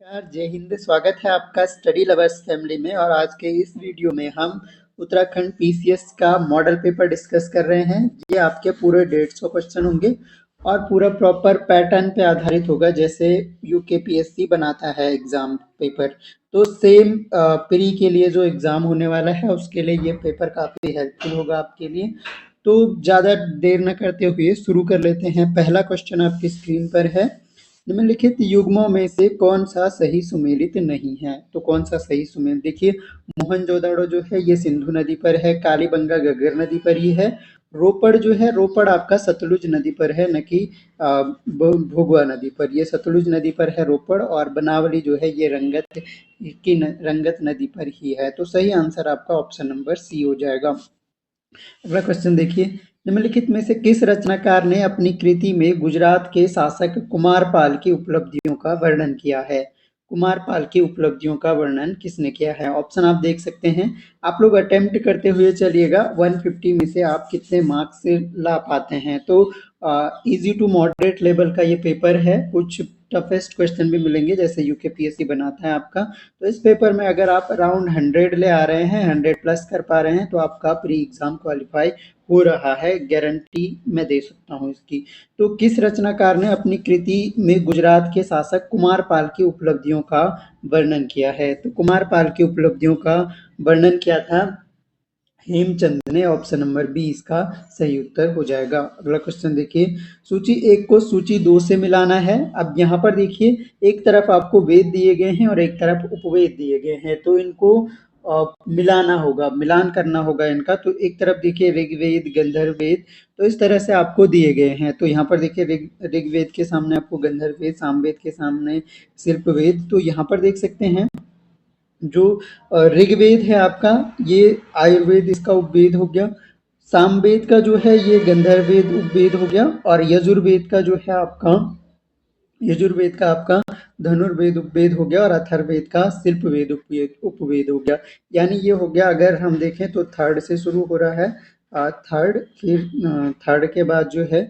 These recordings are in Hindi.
नमस्कार, जय हिंद। स्वागत है आपका स्टडी लवर्स फैमिली में। और आज के इस वीडियो में हम उत्तराखंड पीसीएस का मॉडल पेपर डिस्कस कर रहे हैं। ये आपके पूरे 150 क्वेश्चन होंगे और पूरा प्रॉपर पैटर्न पे आधारित होगा, जैसे यूकेपीएससी बनाता है एग्जाम पेपर। तो सेम प्री के लिए जो एग्जाम होने वाला है उसके लिए ये पेपर काफ़ी हेल्पफुल होगा आपके लिए। तो ज़्यादा देर न करते हुए शुरू कर लेते हैं। पहला क्वेश्चन आपकी स्क्रीन पर है। निम्नलिखित युग्मों में से कौन सा सही सुमेलित नहीं है? तो कौन सा सही सुमेलित, देखिए मोहनजोदड़ो जो है ये सिंधु नदी पर है, कालीबंगा घग्गर नदी पर ही है। रोपड़ जो है, रोपड़ आपका सतलुज नदी पर है, न कि भोगवा नदी पर। ये सतलुज नदी पर है रोपड़। और बनावली जो है ये रंगत नदी पर ही है। तो सही आंसर आपका ऑप्शन नंबर सी हो जाएगा। अगला क्वेश्चन देखिए। निम्नलिखित में से किस रचनाकार ने अपनी कृति में गुजरात के शासक कुमारपाल की उपलब्धियों का वर्णन किया है? कुमारपाल की उपलब्धियों का वर्णन किसने किया है? ऑप्शन आप देख सकते हैं। आप लोग अटेम्प्ट करते हुए चलिएगा 150 में से आप कितने मार्क्स से ला पाते हैं। तो इजी टू मॉडरेट लेवल का ये पेपर है। कुछ टफेस्ट क्वेश्चन भी मिलेंगे, जैसे यूकेपीएससी बनाता है आपका। तो इस पेपर में अगर आप अराउंड 100 ले आ रहे हैं, 100 प्लस कर पा रहे हैं, तो आपका प्री एग्जाम क्वालिफाई हो रहा है, गारंटी मैं दे सकता हूँ इसकी। तो किस रचनाकार ने अपनी कृति में गुजरात के शासक कुमारपाल की उपलब्धियों का वर्णन किया है? तो कुमारपाल की उपलब्धियों का वर्णन किया था हेमचंद ने। ऑप्शन नंबर बी इसका सही उत्तर हो जाएगा। अगला क्वेश्चन देखिए। सूची 1 को सूची 2 से मिलाना है। अब यहाँ पर देखिए, एक तरफ आपको वेद दिए गए हैं और एक तरफ उपवेद दिए गए हैं। तो इनको मिलाना होगा, मिलान करना होगा इनका। तो एक तरफ देखिए ऋग्वेद, गंधर्ववेद, तो इस तरह से आपको दिए गए हैं। तो यहाँ पर देखिए ऋग्वेद के सामने आपको गंधर्ववेद, सामवेद के सामने शिल्पवेद। तो यहाँ पर देख सकते हैं जो ऋग्वेद है आपका, ये आयुर्वेद इसका उपवेद हो गया। सामवेद का जो है ये गंधर्ववेद उपवेद हो गया। और यजुर्वेद का आपका धनुर्वेद उपवेद हो गया। और अथर्ववेद का शिल्पवेद उपवेद उपवेद हो गया। यानी ये हो गया, अगर हम देखें तो थर्ड से शुरू हो रहा है। थर्ड, फिर थर्ड के बाद जो है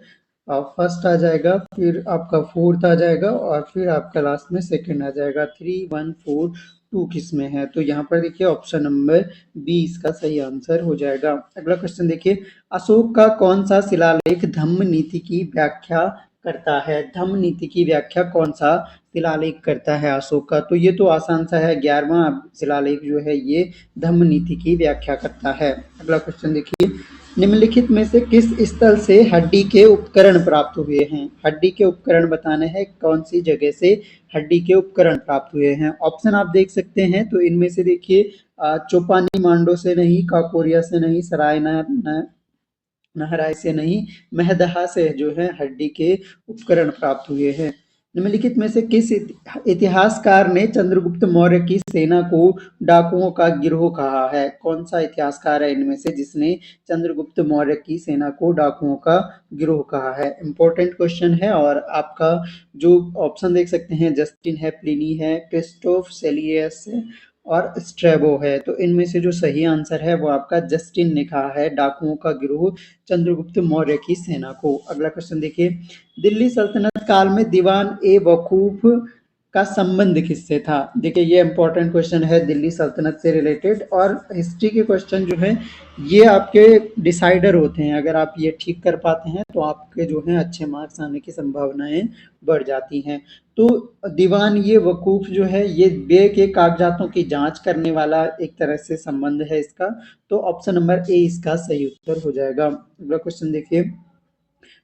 फर्स्ट आ जाएगा, फिर आपका फोर्थ आ जाएगा, और फिर आपका लास्ट में सेकंड आ जाएगा। 3, 1, 4, 2 किस में है? तो यहाँ पर देखिए ऑप्शन नंबर बी इसका सही आंसर हो जाएगा। अगला क्वेश्चन देखिए। अशोक का कौन सा शिलालेख धम्म नीति की व्याख्या करता है? धम्म नीति की व्याख्या कौन सा शिलालेख करता है अशोक का? तो ये तो आसान सा है, 11वां शिलालेख जो है ये धम्म नीति की व्याख्या करता है। अगला क्वेश्चन देखिए। निम्नलिखित में से किस स्थल से हड्डी के उपकरण प्राप्त हुए हैं? हड्डी के उपकरण बताने हैं, कौन सी जगह से हड्डी के उपकरण प्राप्त हुए हैं? ऑप्शन आप देख सकते हैं। तो इनमें से देखिए चोपानी मांडो से नहीं, काकोरिया से नहीं, नहराई से नहीं, महदहा से जो है हड्डी के उपकरण प्राप्त हुए हैं। निम्नलिखित में से किस इतिहासकार ने चंद्रगुप्त मौर्य की सेना को डाकुओं का गिरोह कहा है? कौन सा इतिहासकार है इनमें से जिसने चंद्रगुप्त मौर्य की सेना को डाकुओं का गिरोह कहा है? इंपॉर्टेंट क्वेश्चन है। और आपका जो ऑप्शन देख सकते हैं, जस्टिन है, प्लिनी है, क्रिस्टोफ सेलियस है, और स्ट्रेबो है। तो इनमें से जो सही आंसर है वो आपका जस्टिन ने कहा है, डाकुओं का गिरोह चंद्रगुप्त मौर्य की सेना को। अगला क्वेश्चन देखिए। दिल्ली सल्तनत काल में दीवान ए वकूफ का संबंध किससे था? देखिए ये इंपॉर्टेंट क्वेश्चन है, दिल्ली सल्तनत से रिलेटेड। और हिस्ट्री के क्वेश्चन जो है ये आपके डिसाइडर होते हैं। अगर आप ये ठीक कर पाते हैं तो आपके जो है अच्छे मार्क्स आने की संभावनाएं बढ़ जाती हैं। तो दीवान ये वकूफ जो है ये बे के कागजातों की जांच करने वाला एक तरह से संबंध है इसका। तो ऑप्शन नंबर ए इसका सही उत्तर हो जाएगा। अगला क्वेश्चन देखिए।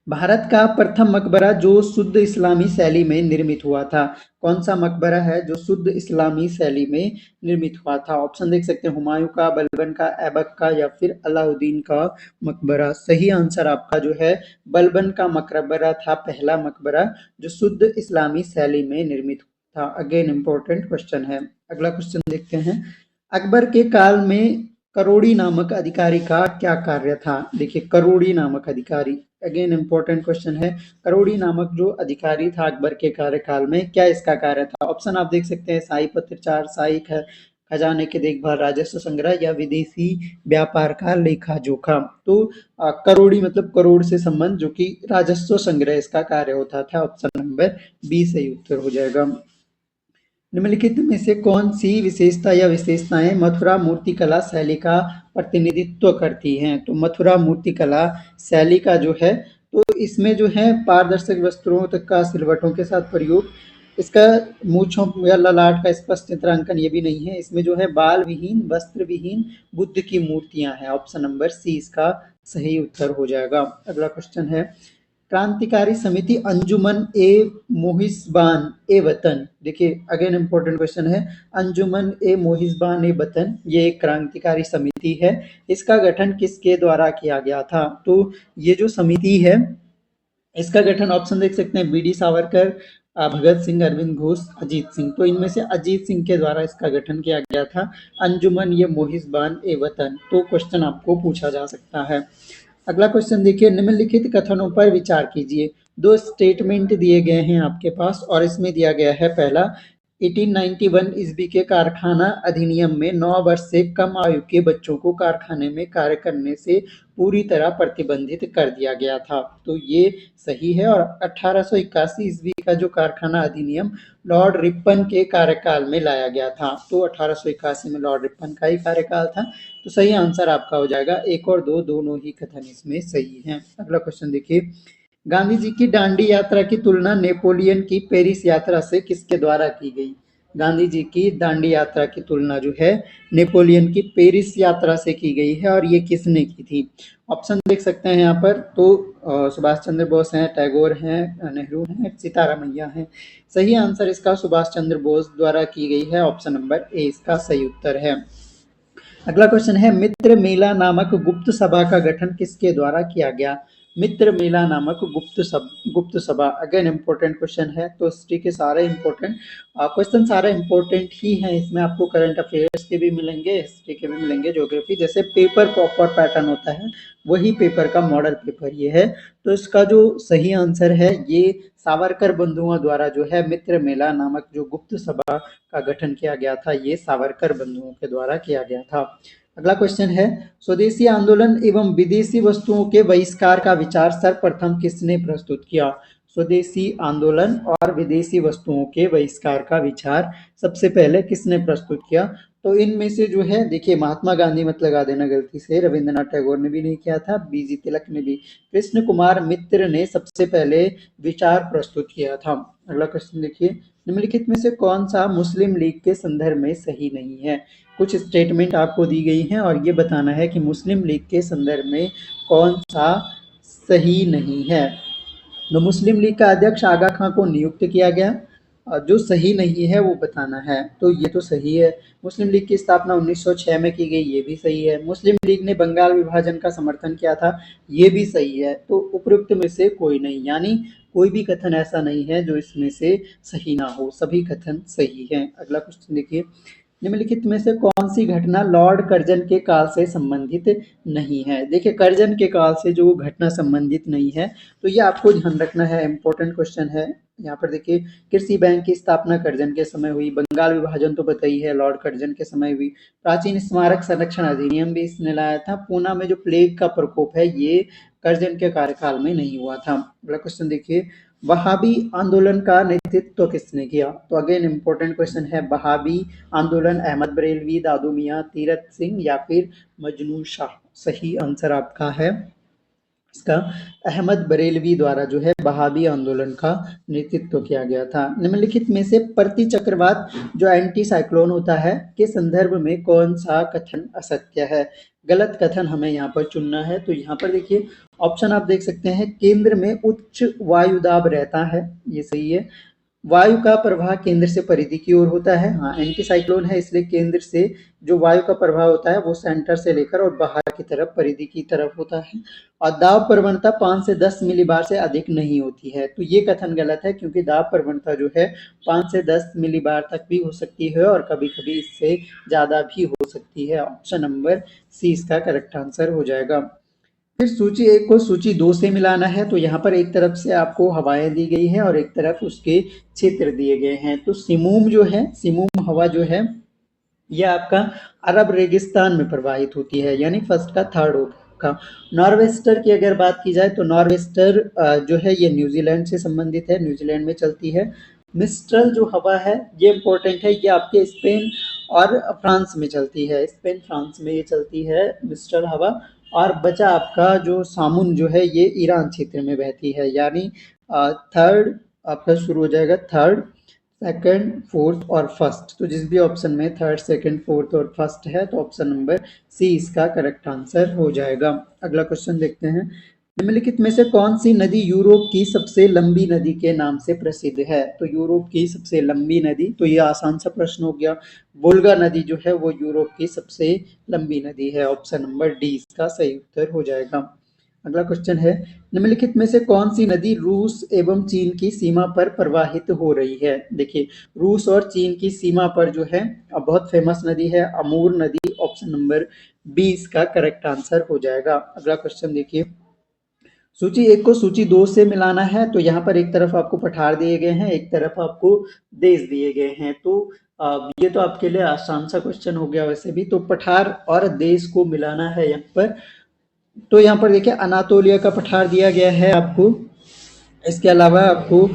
भारत का प्रथम मकबरा जो शुद्ध इस्लामी शैली में निर्मित हुआ था, कौन सा मकबरा है जो शुद्ध इस्लामी शैली में निर्मित हुआ था? ऑप्शन देख सकते हैं, हुमायूं का, बलबन का, ऐबक का, या फिर अलाउद्दीन का मकबरा। सही आंसर आपका जो है बलबन का मकबरा था, पहला मकबरा जो शुद्ध इस्लामी शैली में निर्मित था। अगेन इंपॉर्टेंट क्वेश्चन है। अगला क्वेश्चन देखते हैं। अकबर के काल में करोड़ी नामक अधिकारी का क्या कार्य था? देखिए करोड़ी नामक अधिकारी, अगेन इंपॉर्टेंट क्वेश्चन है। करोड़ी नामक जो अधिकारी था अकबर के कार्यकाल में, क्या इसका कार्य था? ऑप्शन आप देख सकते हैं, शाही पत्राचार, शाही खजाने की देखभाल, राजस्व संग्रह, या विदेशी व्यापार का लेखा जोखा। तो करोड़ी मतलब करोड़ से संबंध, जो कि राजस्व संग्रह इसका कार्य होता था। ऑप्शन नंबर बी सही उत्तर हो जाएगा। निम्नलिखित में से कौन सी विशेषता या विशेषताएं मथुरा मूर्तिकला शैली का प्रतिनिधित्व करती हैं? तो मथुरा मूर्तिकला शैली का जो है, तो इसमें जो है पारदर्शक वस्त्रों तक का सिलवटों के साथ प्रयोग, इसका मूंछों या ललाट का स्पष्ट चित्रांकन ये भी नहीं है। इसमें जो है बाल विहीन, वस्त्र विहीन बुद्ध की मूर्तियां हैं। ऑप्शन नंबर सी इसका सही उत्तर हो जाएगा। अगला क्वेश्चन है, क्रांतिकारी समिति अंजुमन ए मोहिसबान ए वतन, देखिए अगेन इंपॉर्टेंट क्वेश्चन है, अंजुमन ए मोहिसबान ए वतन ये एक क्रांतिकारी समिति है, इसका गठन किसके द्वारा किया गया था? तो ये जो समिति है इसका गठन ऑप्शन देख सकते हैं, बी डी सावरकर, भगत सिंह, अरविंद घोष, अजीत सिंह। तो इनमें से अजीत सिंह के द्वारा इसका गठन किया गया था, अंजुमन ये मोहिसबान ए वतन। तो क्वेश्चन आपको पूछा जा सकता है। अगला क्वेश्चन देखिए, निम्नलिखित कथनों पर विचार कीजिए। दो स्टेटमेंट दिए गए हैं आपके पास और इसमें दिया गया है पहला, 1891 ईस्वी के कारखाना अधिनियम में 9 वर्ष से कम आयु के बच्चों को कारखाने में कार्य करने से पूरी तरह प्रतिबंधित कर दिया गया था। तो ये सही है। और 1881 ईस्वी का जो कारखाना अधिनियम लॉर्ड रिपन के कार्यकाल में लाया गया था। तो 1881 में लॉर्ड रिपन का ही कार्यकाल था। तो सही आंसर आपका हो जाएगा 1 और 2 दोनों ही कथन इसमें सही हैं। अगला क्वेश्चन देखिए, गांधी जी की दांडी यात्रा की तुलना नेपोलियन की पेरिस यात्रा से किसके द्वारा की गई? गांधी जी की दांडी यात्रा की तुलना जो है नेपोलियन की पेरिस यात्रा से की गई है और ये किसने की थी? ऑप्शन देख सकते हैं यहाँ पर, तो सुभाष चंद्र बोस हैं, टैगोर हैं, नेहरू हैं, सीतारामैया हैं। सही आंसर इसका सुभाष चंद्र बोस द्वारा की गई है। ऑप्शन नंबर ए इसका सही उत्तर है। अगला क्वेश्चन है, मित्र मेला नामक गुप्त सभा का गठन किसके द्वारा किया गया? मित्र मेला नामक गुप्त सभा अगेन इंपॉर्टेंट क्वेश्चन है। तो हिस्ट्री के सारे इंपॉर्टेंट क्वेश्चन सारे इंपॉर्टेंट ही हैं। इसमें आपको करंट अफेयर्स के भी मिलेंगे, हिस्ट्री के भी मिलेंगे, ज्योग्राफी, जैसे पेपर प्रॉपर पैटर्न होता है वही पेपर का मॉडल पेपर ये है। तो इसका जो सही आंसर है, ये सावरकर बंधुओं द्वारा जो है मित्र मेला नामक जो गुप्त सभा का गठन किया गया था, ये सावरकर बंधुओं के द्वारा किया गया था। अगला क्वेश्चन है, स्वदेशी आंदोलन एवं विदेशी वस्तुओं के बहिष्कार का विचार सर्वप्रथम किसने प्रस्तुत किया? स्वदेशी आंदोलन और विदेशी वस्तुओं के बहिष्कार का विचार सबसे पहले किसने प्रस्तुत किया? तो इनमें से जो है देखिए, महात्मा गांधी मत लगा देना गलती से, रविंद्रनाथ टैगोर ने भी नहीं किया था, बीजी तिलक ने भी, कृष्ण कुमार मित्र ने सबसे पहले विचार प्रस्तुत किया था। अगला क्वेश्चन देखिए, निम्नलिखित में से कौन सा मुस्लिम लीग के संदर्भ में सही नहीं है? कुछ स्टेटमेंट आपको दी गई हैं और ये बताना है कि मुस्लिम लीग के संदर्भ में कौन सा सही नहीं है। तो मुस्लिम लीग का अध्यक्ष आगा खां को नियुक्त किया गया, जो सही नहीं है वो बताना है। तो ये तो सही है। मुस्लिम लीग की स्थापना 1906 में की गई, ये भी सही है। मुस्लिम लीग ने बंगाल विभाजन का समर्थन किया था, ये भी सही है। तो उपयुक्त में से कोई नहीं, यानी कोई भी कथन ऐसा नहीं है जो इसमें से सही ना हो, सभी कथन सही हैं। अगला क्वेश्चन देखिए, निम्नलिखित में से कौन सी घटना लॉर्ड कर्जन के काल से संबंधित नहीं है? देखिए, कर्जन के काल से जो घटना संबंधित नहीं है, तो ये आपको ध्यान रखना है, इंपॉर्टेंट क्वेश्चन है। यहाँ पर देखिए, कृषि बैंक की स्थापना कर्जन के समय हुई, बंगाल विभाजन तो बताई है लॉर्ड कर्जन के समय हुई, प्राचीन स्मारक संरक्षण अधिनियम भी इसने लाया था, पूना में जो प्लेग का प्रकोप है ये कर्जन के कार्यकाल में नहीं हुआ था। अगला क्वेश्चन देखिए, वहाबी आंदोलन का नेतृत्व किसने किया? तो अगेन इंपॉर्टेंट क्वेश्चन है, वहाबी आंदोलन अहमद बरेलवी, दादू मियाँ, तीरथ सिंह या फिर मजनू शाह? सही आंसर आपका है इसका अहमद बरेलवी द्वारा जो है वहाबी आंदोलन का नेतृत्व किया गया था। निम्नलिखित में से प्रति चक्रवात जो एंटी साइक्लोन होता है के संदर्भ में कौन सा कथन असत्य है? गलत कथन हमें यहाँ पर चुनना है। तो यहाँ पर देखिए, ऑप्शन आप देख सकते हैं, केंद्र में उच्च वायुदाब रहता है, ये सही है। वायु का प्रवाह केंद्र से परिधि की ओर होता है, हाँ एंटी साइक्लोन है इसलिए केंद्र से जो वायु का प्रवाह होता है वो सेंटर से लेकर और बाहर की तरफ परिधि की तरफ होता है। और दाब प्रवणता 5 से 10 मिलीबार से अधिक नहीं होती है। तो ये कथन गलत है, क्योंकि दाब प्रवणता जो है 5 से 10 मिलीबार तक भी हो सकती है और कभी कभी इससे ज्यादा भी हो सकती है। ऑप्शन नंबर सी इसका करेक्ट आंसर हो जाएगा। फिर सूची 1 को सूची 2 से मिलाना है। तो यहाँ पर एक तरफ से आपको हवाएं दी गई हैं और एक तरफ उसके क्षेत्र दिए गए हैं। तो सिमूम जो है, सिमूम हवा जो है यह आपका अरब रेगिस्तान में प्रवाहित होती है, यानी फर्स्ट का थर्ड होगा। नॉर्वेस्टर की अगर बात की जाए तो नॉर्वेस्टर जो है ये न्यूजीलैंड से संबंधित है, न्यूजीलैंड में चलती है। मिस्ट्रल जो हवा है ये इंपॉर्टेंट है, ये आपके स्पेन और फ्रांस में चलती है, स्पेन फ्रांस में ये चलती है मिस्ट्रल हवा। और बचा आपका जो सामुन जो है ये ईरान क्षेत्र में बहती है, यानी थर्ड आपका शुरू हो जाएगा थर्ड, सेकंड, फोर्थ और फर्स्ट। तो जिस भी ऑप्शन में थर्ड, सेकंड, फोर्थ और फर्स्ट है तो ऑप्शन नंबर सी इसका करेक्ट आंसर हो जाएगा। अगला क्वेश्चन देखते हैं, निम्नलिखित में से कौन सी नदी यूरोप की सबसे लंबी नदी के नाम से प्रसिद्ध है? तो यूरोप की सबसे लंबी नदी, तो ये आसान सा प्रश्न हो गया। वोल्गा नदी जो है वो यूरोप की सबसे लंबी नदी है, ऑप्शन नंबर डी इसका सही उत्तर हो जाएगा। अगला क्वेश्चन है, निम्नलिखित में से कौन सी नदी रूस एवं चीन की सीमा पर प्रवाहित हो रही है? देखिए, रूस और चीन की सीमा पर जो है बहुत फेमस नदी है अमूर नदी, ऑप्शन नंबर बी इसका करेक्ट आंसर हो जाएगा। अगला क्वेश्चन देखिए, सूची एक को सूची दो से मिलाना है, तो यहाँ पर एक तरफ आपको पठार दिए गए हैं, एक तरफ आपको देश दिए गए हैं। तो ये तो आपके लिए आसान सा क्वेश्चन हो गया वैसे भी। तो पठार और देश को मिलाना है यहाँ पर, तो यहाँ पर देखिए अनातोलिया का पठार दिया गया है आपको, इसके अलावा आपको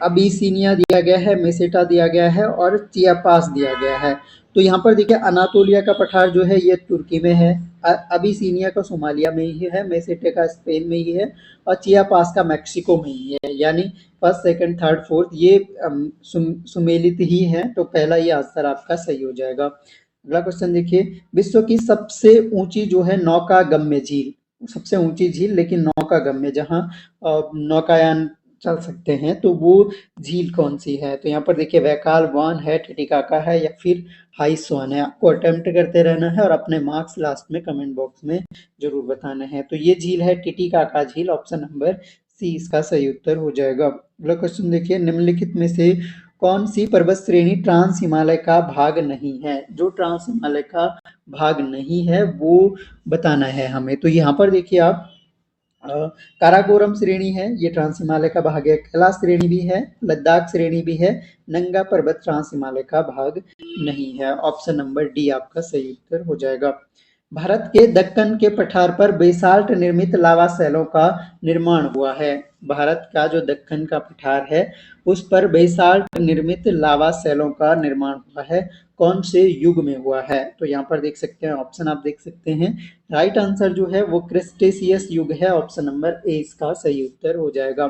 अबीसिनिया दिया गया है, मेसेटा दिया गया है और चियापास दिया गया है। तो यहाँ पर देखिए अनातोलिया का पठार जो है ये तुर्की में है, अबीसिनिया का सोमालिया में ही है, मेसेटे का स्पेन में ही है और चियापास का मैक्सिको में ही है। यानी फर्स्ट, सेकंड, थर्ड, फोर्थ ये सुमेलित ही है, तो पहला ये आंसर आपका सही हो जाएगा। अगला क्वेश्चन देखिए, विश्व की सबसे ऊंची जो है नौकागम्य झील, सबसे ऊंची झील लेकिन नौकागम्य, जहाँ नौकायान चल सकते हैं, तो वो झील कौन सी है? तो यहाँ पर देखिए वैकाल वन है, टिटिकाका है या फिर हाइस्वान है। आपको अटेम्प्ट करते रहना है और अपने मार्क्स लास्ट में कमेंट बॉक्स में जरूर बताने हैं। तो ये झील है टिटिकाका झील, ऑप्शन नंबर सी इसका सही उत्तर हो जाएगा। अगला क्वेश्चन देखिए, निम्नलिखित में से कौन सी पर्वत श्रेणी ट्रांस हिमालय का भाग नहीं है? जो ट्रांस हिमालय का भाग नहीं है वो बताना है हमें। तो यहाँ पर देखिए आप काराकोरम श्रेणी है, ये ट्रांस हिमालय का भाग है, कैलाश श्रेणी भी है, लद्दाख श्रेणी भी है, नंगा पर्वत ट्रांस हिमालय का भाग नहीं है, ऑप्शन नंबर डी आपका सही उत्तर हो जाएगा। भारत के दक्कन के पठार पर बेसाल्ट निर्मित लावा शैलों का निर्माण हुआ है। भारत का जो दक्कन का पठार है उस पर बेसाल्ट निर्मित लावा शैलों का निर्माण हुआ है, कौन से युग में हुआ है? तो यहाँ पर देख सकते हैं, ऑप्शन आप देख सकते हैं, राइट आंसर जो है वो क्रिस्टेशियस युग है, ऑप्शन नंबर ए इसका सही उत्तर हो जाएगा।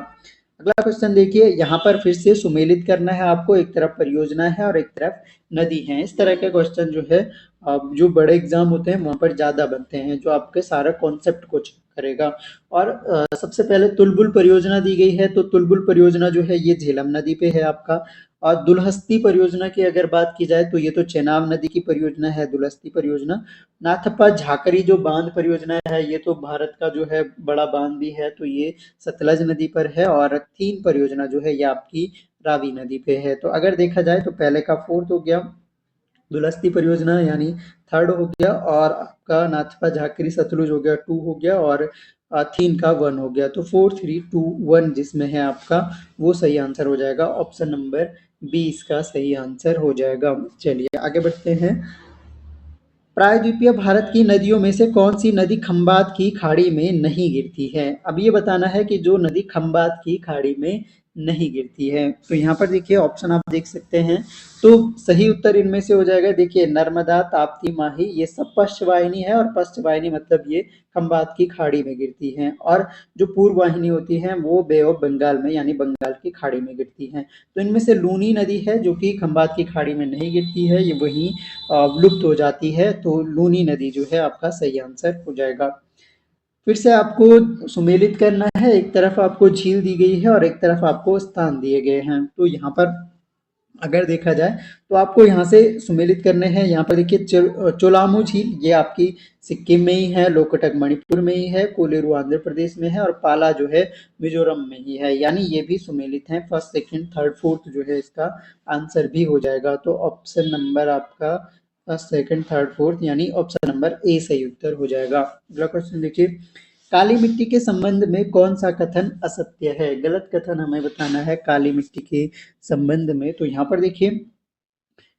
अगला क्वेश्चन देखिए, यहाँ पर फिर से सुमेलित करना है आपको, एक तरफ परियोजना है और एक तरफ नदी है। इस तरह के क्वेश्चन जो है जो बड़े एग्जाम होते हैं वहां पर ज्यादा बनते हैं, जो आपके सारा कॉन्सेप्ट को चेक करेगा। और सबसे पहले तुलबुल परियोजना दी गई है, तो तुलबुल परियोजना जो है ये झेलम नदी पे है आपका। और दुलहस्ती परियोजना की अगर बात की जाए तो ये तो चेनाब नदी की परियोजना है, दुलहस्ती परियोजना। नाथपा झाकरी जो बांध परियोजना है ये तो भारत का जो है बड़ा बांध भी है, तो ये सतलज नदी पर है। और तीन परियोजना जो है ये आपकी रावी नदी पे है। तो अगर देखा जाए तो पहले का फोर्थ हो गया दुलस्ती परियोजना, यानी थर्ड हो गया, और आपका नाथपा झाकरी सतलुज हो गया, टू हो गया, और थीन का वन हो गया। तो 4, 3, 2, 1 जिसमें है आपका वो सही आंसर हो जाएगा, ऑप्शन नंबर बी इसका सही आंसर हो जाएगा। चलिए आगे बढ़ते हैं, प्रायद्वीपीय भारत की नदियों में से कौन सी नदी खंबात की खाड़ी में नहीं गिरती है? अब ये बताना है कि जो नदी खंबात की खाड़ी में नहीं गिरती है। तो यहाँ पर देखिए ऑप्शन आप देख सकते हैं, तो सही उत्तर इनमें से हो जाएगा। देखिए नर्मदा, ताप्ती, माही ये सब पश्च वाहिनी है, और पश्च वाहिनी मतलब ये खंबात की खाड़ी में गिरती हैं। और जो पूर्व वाहिनी होती है वो बे ऑफ बंगाल में यानी बंगाल की खाड़ी में गिरती हैं। तो इनमें से लूनी नदी है जो कि खंबात की खाड़ी में नहीं गिरती है, ये वहीं लुप्त हो जाती है। तो लूनी नदी जो है आपका सही आंसर हो जाएगा। फिर से आपको सुमेलित करना है, एक तरफ आपको झील दी गई है और एक तरफ आपको स्थान दिए गए हैं। तो यहाँ पर अगर देखा जाए तो आपको यहाँ से सुमेलित करने हैं। यहाँ पर देखिए चोलामू झील ये आपकी सिक्किम में ही है, लोकटक मणिपुर में ही है, कोलेरू आंध्र प्रदेश में है और पाला जो है मिजोरम में ही है, यानी ये भी सुमेलित हैं। फर्स्ट, सेकंड, थर्ड, फोर्थ जो है इसका आंसर भी हो जाएगा। तो ऑप्शन नंबर आपका फर्स्ट, सेकंड, थर्ड, फोर्थ यानी ऑप्शन नंबर ए सही उत्तर हो जाएगा। अगला क्वेश्चन देखिए, काली मिट्टी के संबंध में कौन सा कथन असत्य है? गलत कथन हमें बताना है काली मिट्टी के संबंध में। तो यहाँ पर देखिए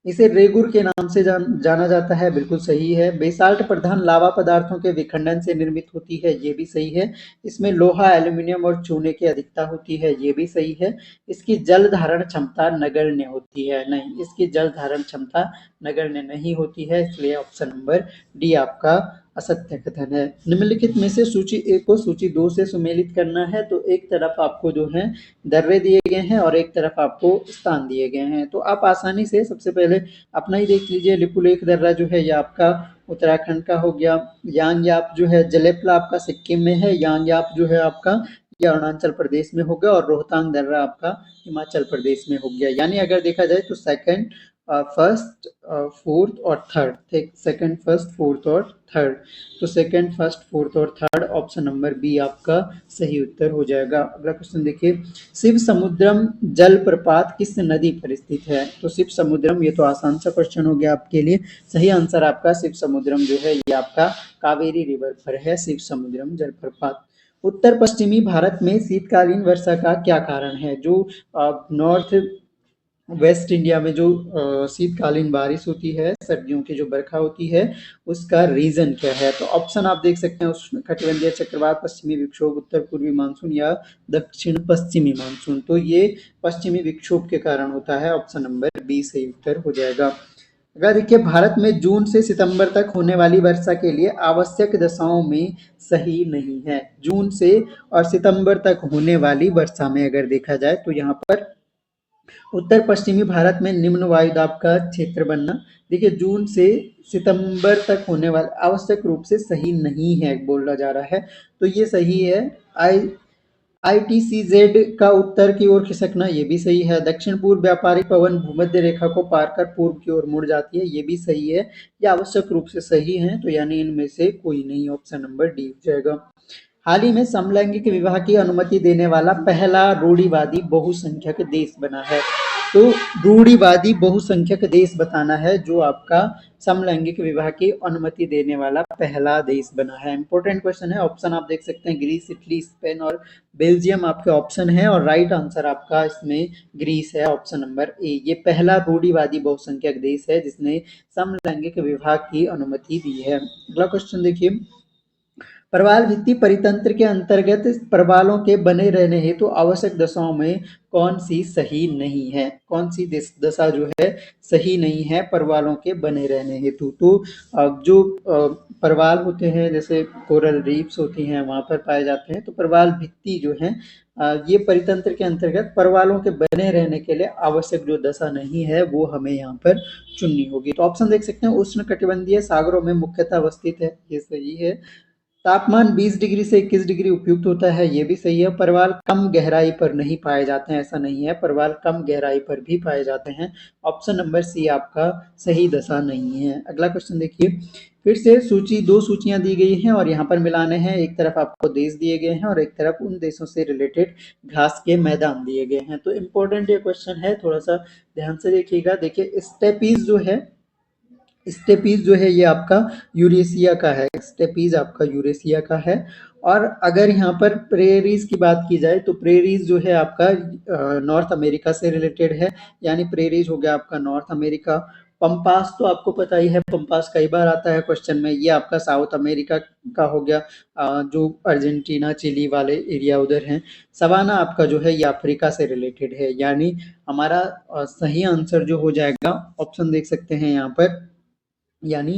इसे रेगुर के नाम से जाना जाता है, बिल्कुल सही है। बेसाल्ट प्रधान लावा पदार्थों के विखंडन से निर्मित होती है, ये भी सही है। इसमें लोहा, एल्यूमीनियम और चूने की अधिकता होती है, ये भी सही है। इसकी जल धारण क्षमता नगण्य होती है, नहीं, इसकी जल धारण क्षमता नगण्य नहीं होती है, इसलिए ऑप्शन नंबर डी आपका असत्य कथन है। निम्नलिखित में से सूची 1 को सूची 2 से सुमेलित करना है, तो एक तरफ आपको जो है दर्रे दिए गए हैं और एक तरफ आपको स्थान दिए गए हैं। तो आप आसानी से सबसे पहले अपना ही देख लीजिए। लिपुलेख दर्रा जो है ये आपका उत्तराखंड का हो गया। यांगयाप जो है जलेपला आपका सिक्किम में है। यांगयाप जो है आपका ये अरुणाचल प्रदेश में हो गया और रोहतांग दर्रा आपका हिमाचल प्रदेश में हो गया। यानी अगर देखा जाए तो सेकंड, फर्स्ट, फोर्थ और थर्ड, सेकंड, फर्स्ट, फोर्थ और थर्ड, तो सेकंड, फर्स्ट, फोर्थ और थर्ड, ऑप्शन नंबर बी आपका सही उत्तर हो जाएगा। अगला क्वेश्चन देखिए, शिव समुद्रम जलप्रपात किस नदी पर स्थित है? तो शिव समुद्रम, ये तो आसान सा क्वेश्चन हो गया आपके लिए। सही आंसर आपका शिव समुद्रम जो है ये आपका कावेरी रिवर पर है शिव समुद्रम जलप्रपात। उत्तर पश्चिमी भारत में शीतकालीन वर्षा का क्या कारण है? जो नॉर्थ वेस्ट इंडिया में जो शीतकालीन बारिश होती है, सर्दियों की जो बरखा होती है, उसका रीजन क्या है? तो ऑप्शन आप देख सकते हैं, उष्णकटिबंधीय चक्रवात, पश्चिमी विक्षोभ, उत्तर पूर्वी मानसून या दक्षिण पश्चिमी मानसून। तो ये पश्चिमी विक्षोभ के कारण होता है, ऑप्शन नंबर बी सही उत्तर हो जाएगा। अगर देखिए, भारत में जून से सितंबर तक होने वाली वर्षा के लिए आवश्यक दशाओं में सही नहीं है। जून से और सितंबर तक होने वाली वर्षा में अगर देखा जाए तो यहाँ पर उत्तर पश्चिमी भारत में निम्न वायुदाब का क्षेत्र बनना, देखिए जून से सितंबर तक होने वाला आवश्यक रूप से सही नहीं है बोला जा रहा है, तो ये सही है। आई ITCZ का उत्तर की ओर खिसकना, ये भी सही है। दक्षिण पूर्व व्यापारिक पवन भूमध्य रेखा को पार कर पूर्व की ओर मुड़ जाती है, ये भी सही है। ये आवश्यक रूप से सही है, तो यानी इनमें से कोई नहीं, ऑप्शन नंबर डी हो जाएगा। हाल ही में समलैंगिक विवाह की अनुमति देने वाला पहला रूढ़िवादी बहुसंख्यक देश बना है। तो रूढ़िवादी बहुसंख्यक देश बताना है जो आपका समलैंगिक विवाह की अनुमति देने वाला पहला देश बना है। इंपॉर्टेंट क्वेश्चन है। ऑप्शन आप देख सकते हैं, ग्रीस, इटली, स्पेन और बेल्जियम आपके ऑप्शन है और राइट आंसर आपका इसमें ग्रीस है, ऑप्शन नंबर ए। ये पहला रूढ़िवादी बहुसंख्यक देश है जिसने समलैंगिक विवाह की अनुमति दी है। अगला क्वेश्चन देखिए, प्रवाल भित्ति परितंत्र के अंतर्गत प्रवालों के बने रहने हेतु आवश्यक दशाओं में कौन सी सही नहीं है? कौन सी दशा जो है सही नहीं है प्रवालों के बने रहने हेतु? तो जो प्रवाल होते हैं जैसे कोरल रीफ्स होती हैं वहां पर पाए जाते हैं, तो प्रवाल भित्ति जो है ये परितंत्र के अंतर्गत प्रवालों के बने रहने के लिए आवश्यक जो दशा नहीं है वो हमें यहाँ पर चुननी होगी। तो ऑप्शन देख सकते हैं, उष्ण कटिबंधीय सागरों में मुख्यतः अवस्थित है, ये सही है। तापमान 20 डिग्री से 21 डिग्री उपयुक्त होता है, ये भी सही है। प्रवाल कम गहराई पर नहीं पाए जाते हैं, ऐसा नहीं है, प्रवाल कम गहराई पर भी पाए जाते हैं। ऑप्शन नंबर सी आपका सही दशा नहीं है। अगला क्वेश्चन देखिए, फिर से दो सूचियां दी गई हैं और यहाँ पर मिलाने हैं। एक तरफ आपको देश दिए गए हैं और एक तरफ उन देशों से रिलेटेड घास के मैदान दिए गए हैं। तो इम्पोर्टेंट ये क्वेश्चन है, थोड़ा सा ध्यान से देखिएगा। देखिए स्टेपीज जो है, स्टेपीज जो है ये आपका यूरेशिया का है, स्टेपीज आपका यूरेशिया का है। और अगर यहाँ पर प्रेरीज की बात की जाए तो प्रेरीज जो है आपका नॉर्थ अमेरिका से रिलेटेड है, यानी प्रेरीज हो गया आपका नॉर्थ अमेरिका। पंपास तो आपको पता ही है, पंपास कई बार आता है क्वेश्चन में, ये आपका साउथ अमेरिका का हो गया, जो अर्जेंटीना चिली वाले एरिया उधर हैं। सवाना आपका जो है ये अफ्रीका से रिलेटेड है, यानी हमारा सही आंसर जो हो जाएगा, ऑप्शन देख सकते हैं यहाँ पर, यानी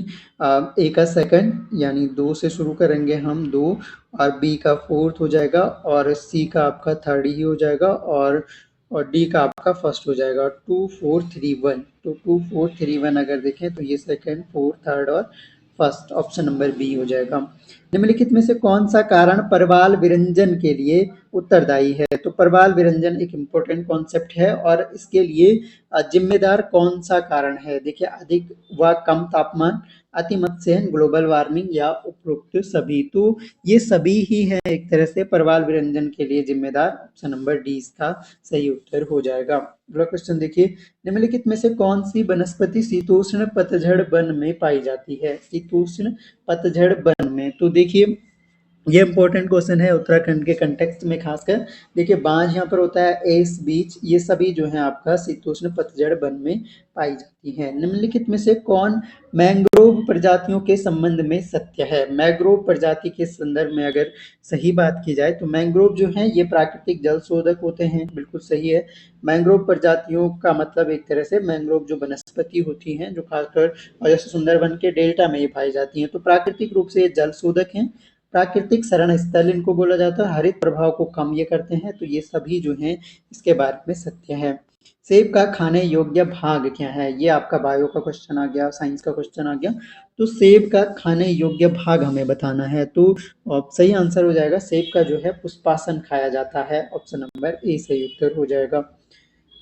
ए का सेकंड यानी 2 से शुरू करेंगे हम, 2, और बी का फोर्थ हो जाएगा और सी का आपका थर्ड ही हो जाएगा और डी का आपका फर्स्ट हो जाएगा। 2 4 3 1, तो 2 4 3 1 अगर देखें तो ये सेकंड, फोर्थ, थर्ड और फर्स्ट, ऑप्शन नंबर बी हो जाएगा। निम्नलिखित में से कौन सा कारण परवाल विरंजन के लिए उत्तरदायी है? तो परवाल विरंजन एक इम्पोर्टेंट कॉन्सेप्ट है और इसके लिए जिम्मेदार कौन सा कारण है? देखिए, अधिक व कम तापमान, अतिमत्स्यन, ग्लोबल वार्मिंग या उपरोक्त सभी। तो ये सभी ही है एक तरह से परवाल विरंजन के लिए जिम्मेदार, ऑप्शन नंबर डी इसका सही उत्तर हो जाएगा। अगला क्वेश्चन देखिए, निम्नलिखित में से कौन सी वनस्पति शीतोष्ण पतझड़ वन में पाई जाती है? शीतोष्ण पतझड़ वन में, तो देखिए ये इंपॉर्टेंट क्वेश्चन है उत्तराखंड के कंटेक्स्ट में खासकर। देखिए बांज यहाँ पर होता है, एस बीच, ये सभी जो है आपका शीतोष्ण पतझड़ वन में पाई जाती हैं। निम्नलिखित में से कौन मैंग्रोव प्रजातियों के संबंध में सत्य है? मैंग्रोव प्रजाति के संदर्भ में अगर सही बात की जाए तो मैंग्रोव जो है ये प्राकृतिक जल शोधक होते हैं, बिल्कुल सही है। मैंग्रोव प्रजातियों का मतलब एक तरह से मैंग्रोव जो वनस्पति होती हैं जो खासकर जैसे सुंदरबन के डेल्टा में ये पाई जाती हैं, तो प्राकृतिक रूप से ये जल शोधक हैं। प्राकृतिक शरण स्थल इनको बोला जाता है, हरित प्रभाव को कम ये करते हैं, तो ये सभी जो हैं इसके बारे में सत्य है। सेब का खाने योग्य भाग क्या है? ये आपका बायो का क्वेश्चन आ गया, साइंस का क्वेश्चन आ गया। तो सेब का खाने योग्य भाग हमें बताना है, तो सही आंसर हो जाएगा सेब का जो है पुष्पासन खाया जाता है, ऑप्शन नंबर ए सही उत्तर हो जाएगा।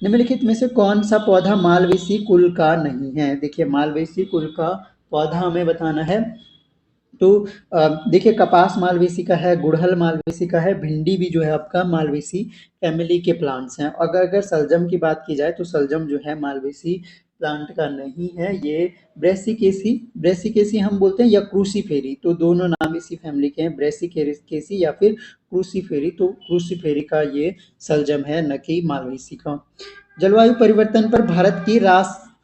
निम्नलिखित में से कौन सा पौधा मालवेसी कुल का नहीं है? देखिए मालवेसी कुल का पौधा हमें बताना है, तो देखिए कपास मालवेसी का है, गुड़हल मालवेसी का है, भिंडी भी जो है आपका मालवेसी फैमिली के प्लांट्स हैं। अगर अगर सलजम की बात की जाए तो सलजम जो है मालवेसी प्लांट का नहीं है, ये ब्रेसिकेसी ब्रेसिकेसी हम बोलते हैं या क्रूसीफेरी, तो दोनों नाम इसी फैमिली के हैं, ब्रेसिकेसी या फिर क्रूसीफेरी, तो क्रूसीफेरी का ये सलजम है, न कि मालवेसी का। जलवायु परिवर्तन पर भारत की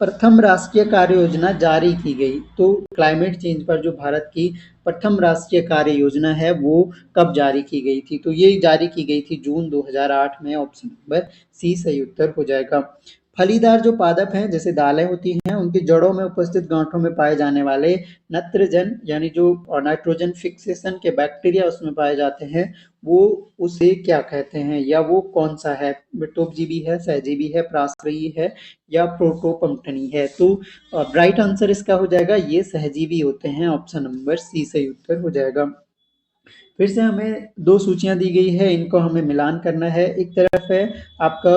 प्रथम राष्ट्रीय कार्य योजना जारी की गई, तो क्लाइमेट चेंज पर जो भारत की प्रथम राष्ट्रीय कार्य योजना है वो कब जारी की गई थी? तो ये जारी की गई थी जून 2008 में, ऑप्शन नंबर सी सही उत्तर हो जाएगा। फलीदार जो पादप हैं जैसे दालें होती हैं, उनकी जड़ों में उपस्थित गांठों में पाए जाने वाले नत्रजन यानी जो नाइट्रोजन फिक्सेशन के बैक्टीरिया उसमें पाए जाते हैं, वो उसे क्या कहते हैं या वो कौन सा है? टोपजीवी है, सहजीवी है, प्रासरयी है या प्रोटोपम्पटनी है? तो राइट आंसर इसका हो जाएगा ये सहजीवी होते हैं, ऑप्शन नंबर सी सही उत्तर हो जाएगा। फिर से हमें दो सूचियां दी गई है, इनको हमें मिलान करना है। एक तरफ है आपका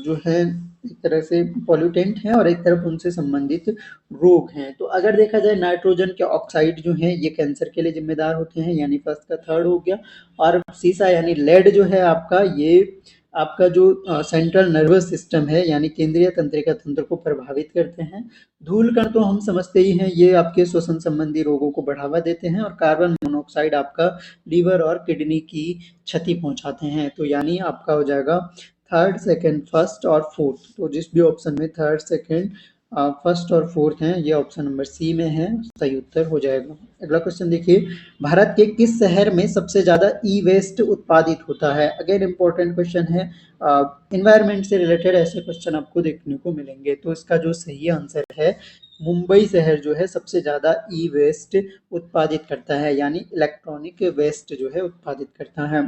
जो है एक तरह से पॉल्यूटेंट है और एक तरफ उनसे संबंधित रोग हैं। तो अगर देखा जाए नाइट्रोजन के ऑक्साइड जो हैं ये कैंसर के लिए जिम्मेदार होते हैं, यानी फर्स्ट का थर्ड हो गया। और सीसा यानी लेड जो है आपका, ये आपका जो सेंट्रल नर्वस सिस्टम है यानी केंद्रीय तंत्रिका तंत्र को प्रभावित करते हैं। धूल कण तो हम समझते ही हैं, ये आपके श्वसन संबंधी रोगों को बढ़ावा देते हैं, और कार्बन मोनोऑक्साइड आपका लीवर और किडनी की क्षति पहुंचाते हैं। तो यानी आपका हो जाएगा थर्ड, सेकंड, फर्स्ट और फोर्थ, तो जिस भी ऑप्शन में थर्ड, सेकंड, फर्स्ट और फोर्थ हैं ये ऑप्शन नंबर सी में है, सही उत्तर हो जाएगा। अगला क्वेश्चन देखिए, भारत के किस शहर में सबसे ज्यादा ई वेस्ट उत्पादित होता है? अगेन इंपॉर्टेंट क्वेश्चन है, इन्वायरमेंट से रिलेटेड ऐसे क्वेश्चन आपको देखने को मिलेंगे। तो इसका जो सही आंसर है, मुंबई शहर जो है सबसे ज्यादा ई वेस्ट उत्पादित करता है, यानी इलेक्ट्रॉनिक वेस्ट जो है उत्पादित करता है।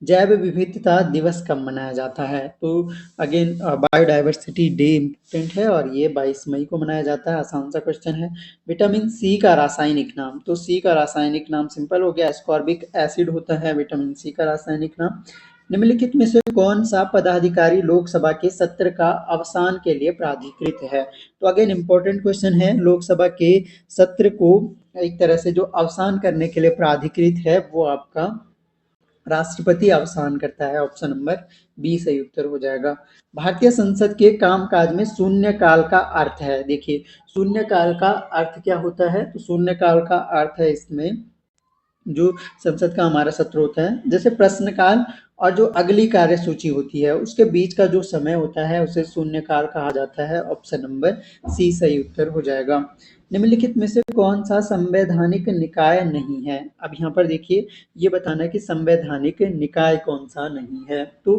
जैव विविधता दिवस कब मनाया जाता है? तो अगेन बायोडाइवर्सिटी डे इम्पोर्टेंट है और ये 22 मई को मनाया जाता है, आसान सा क्वेश्चन है। विटामिन सी का रासायनिक नाम, तो सी का रासायनिक नाम सिंपल हो गया, एस्कॉर्बिक एसिड होता है विटामिन सी का रासायनिक नाम। निम्नलिखित में से कौन सा पदाधिकारी लोकसभा के सत्र का अवसान के लिए प्राधिकृत है? तो अगेन इंपॉर्टेंट क्वेश्चन है, लोकसभा के सत्र को एक तरह से जो अवसान करने के लिए प्राधिकृत है वो आपका राष्ट्रपति अवसान करता है, ऑप्शन नंबर बी सही उत्तर हो जाएगा। भारतीय संसद के कामकाज में शून्य काल का अर्थ है, देखिए शून्य काल का अर्थ क्या होता है? तो शून्य काल का अर्थ है इसमें जो संसद का हमारा सत्र होता है, जैसे प्रश्नकाल और जो अगली कार्य सूची होती है उसके बीच का जो समय होता है उसे शून्यकाल कहा जाता है, ऑप्शन नंबर सी सही उत्तर हो जाएगा। निम्नलिखित में से कौन सा संवैधानिक निकाय नहीं है? अब यहाँ पर देखिए ये बताना है कि संवैधानिक निकाय कौन सा नहीं है। तो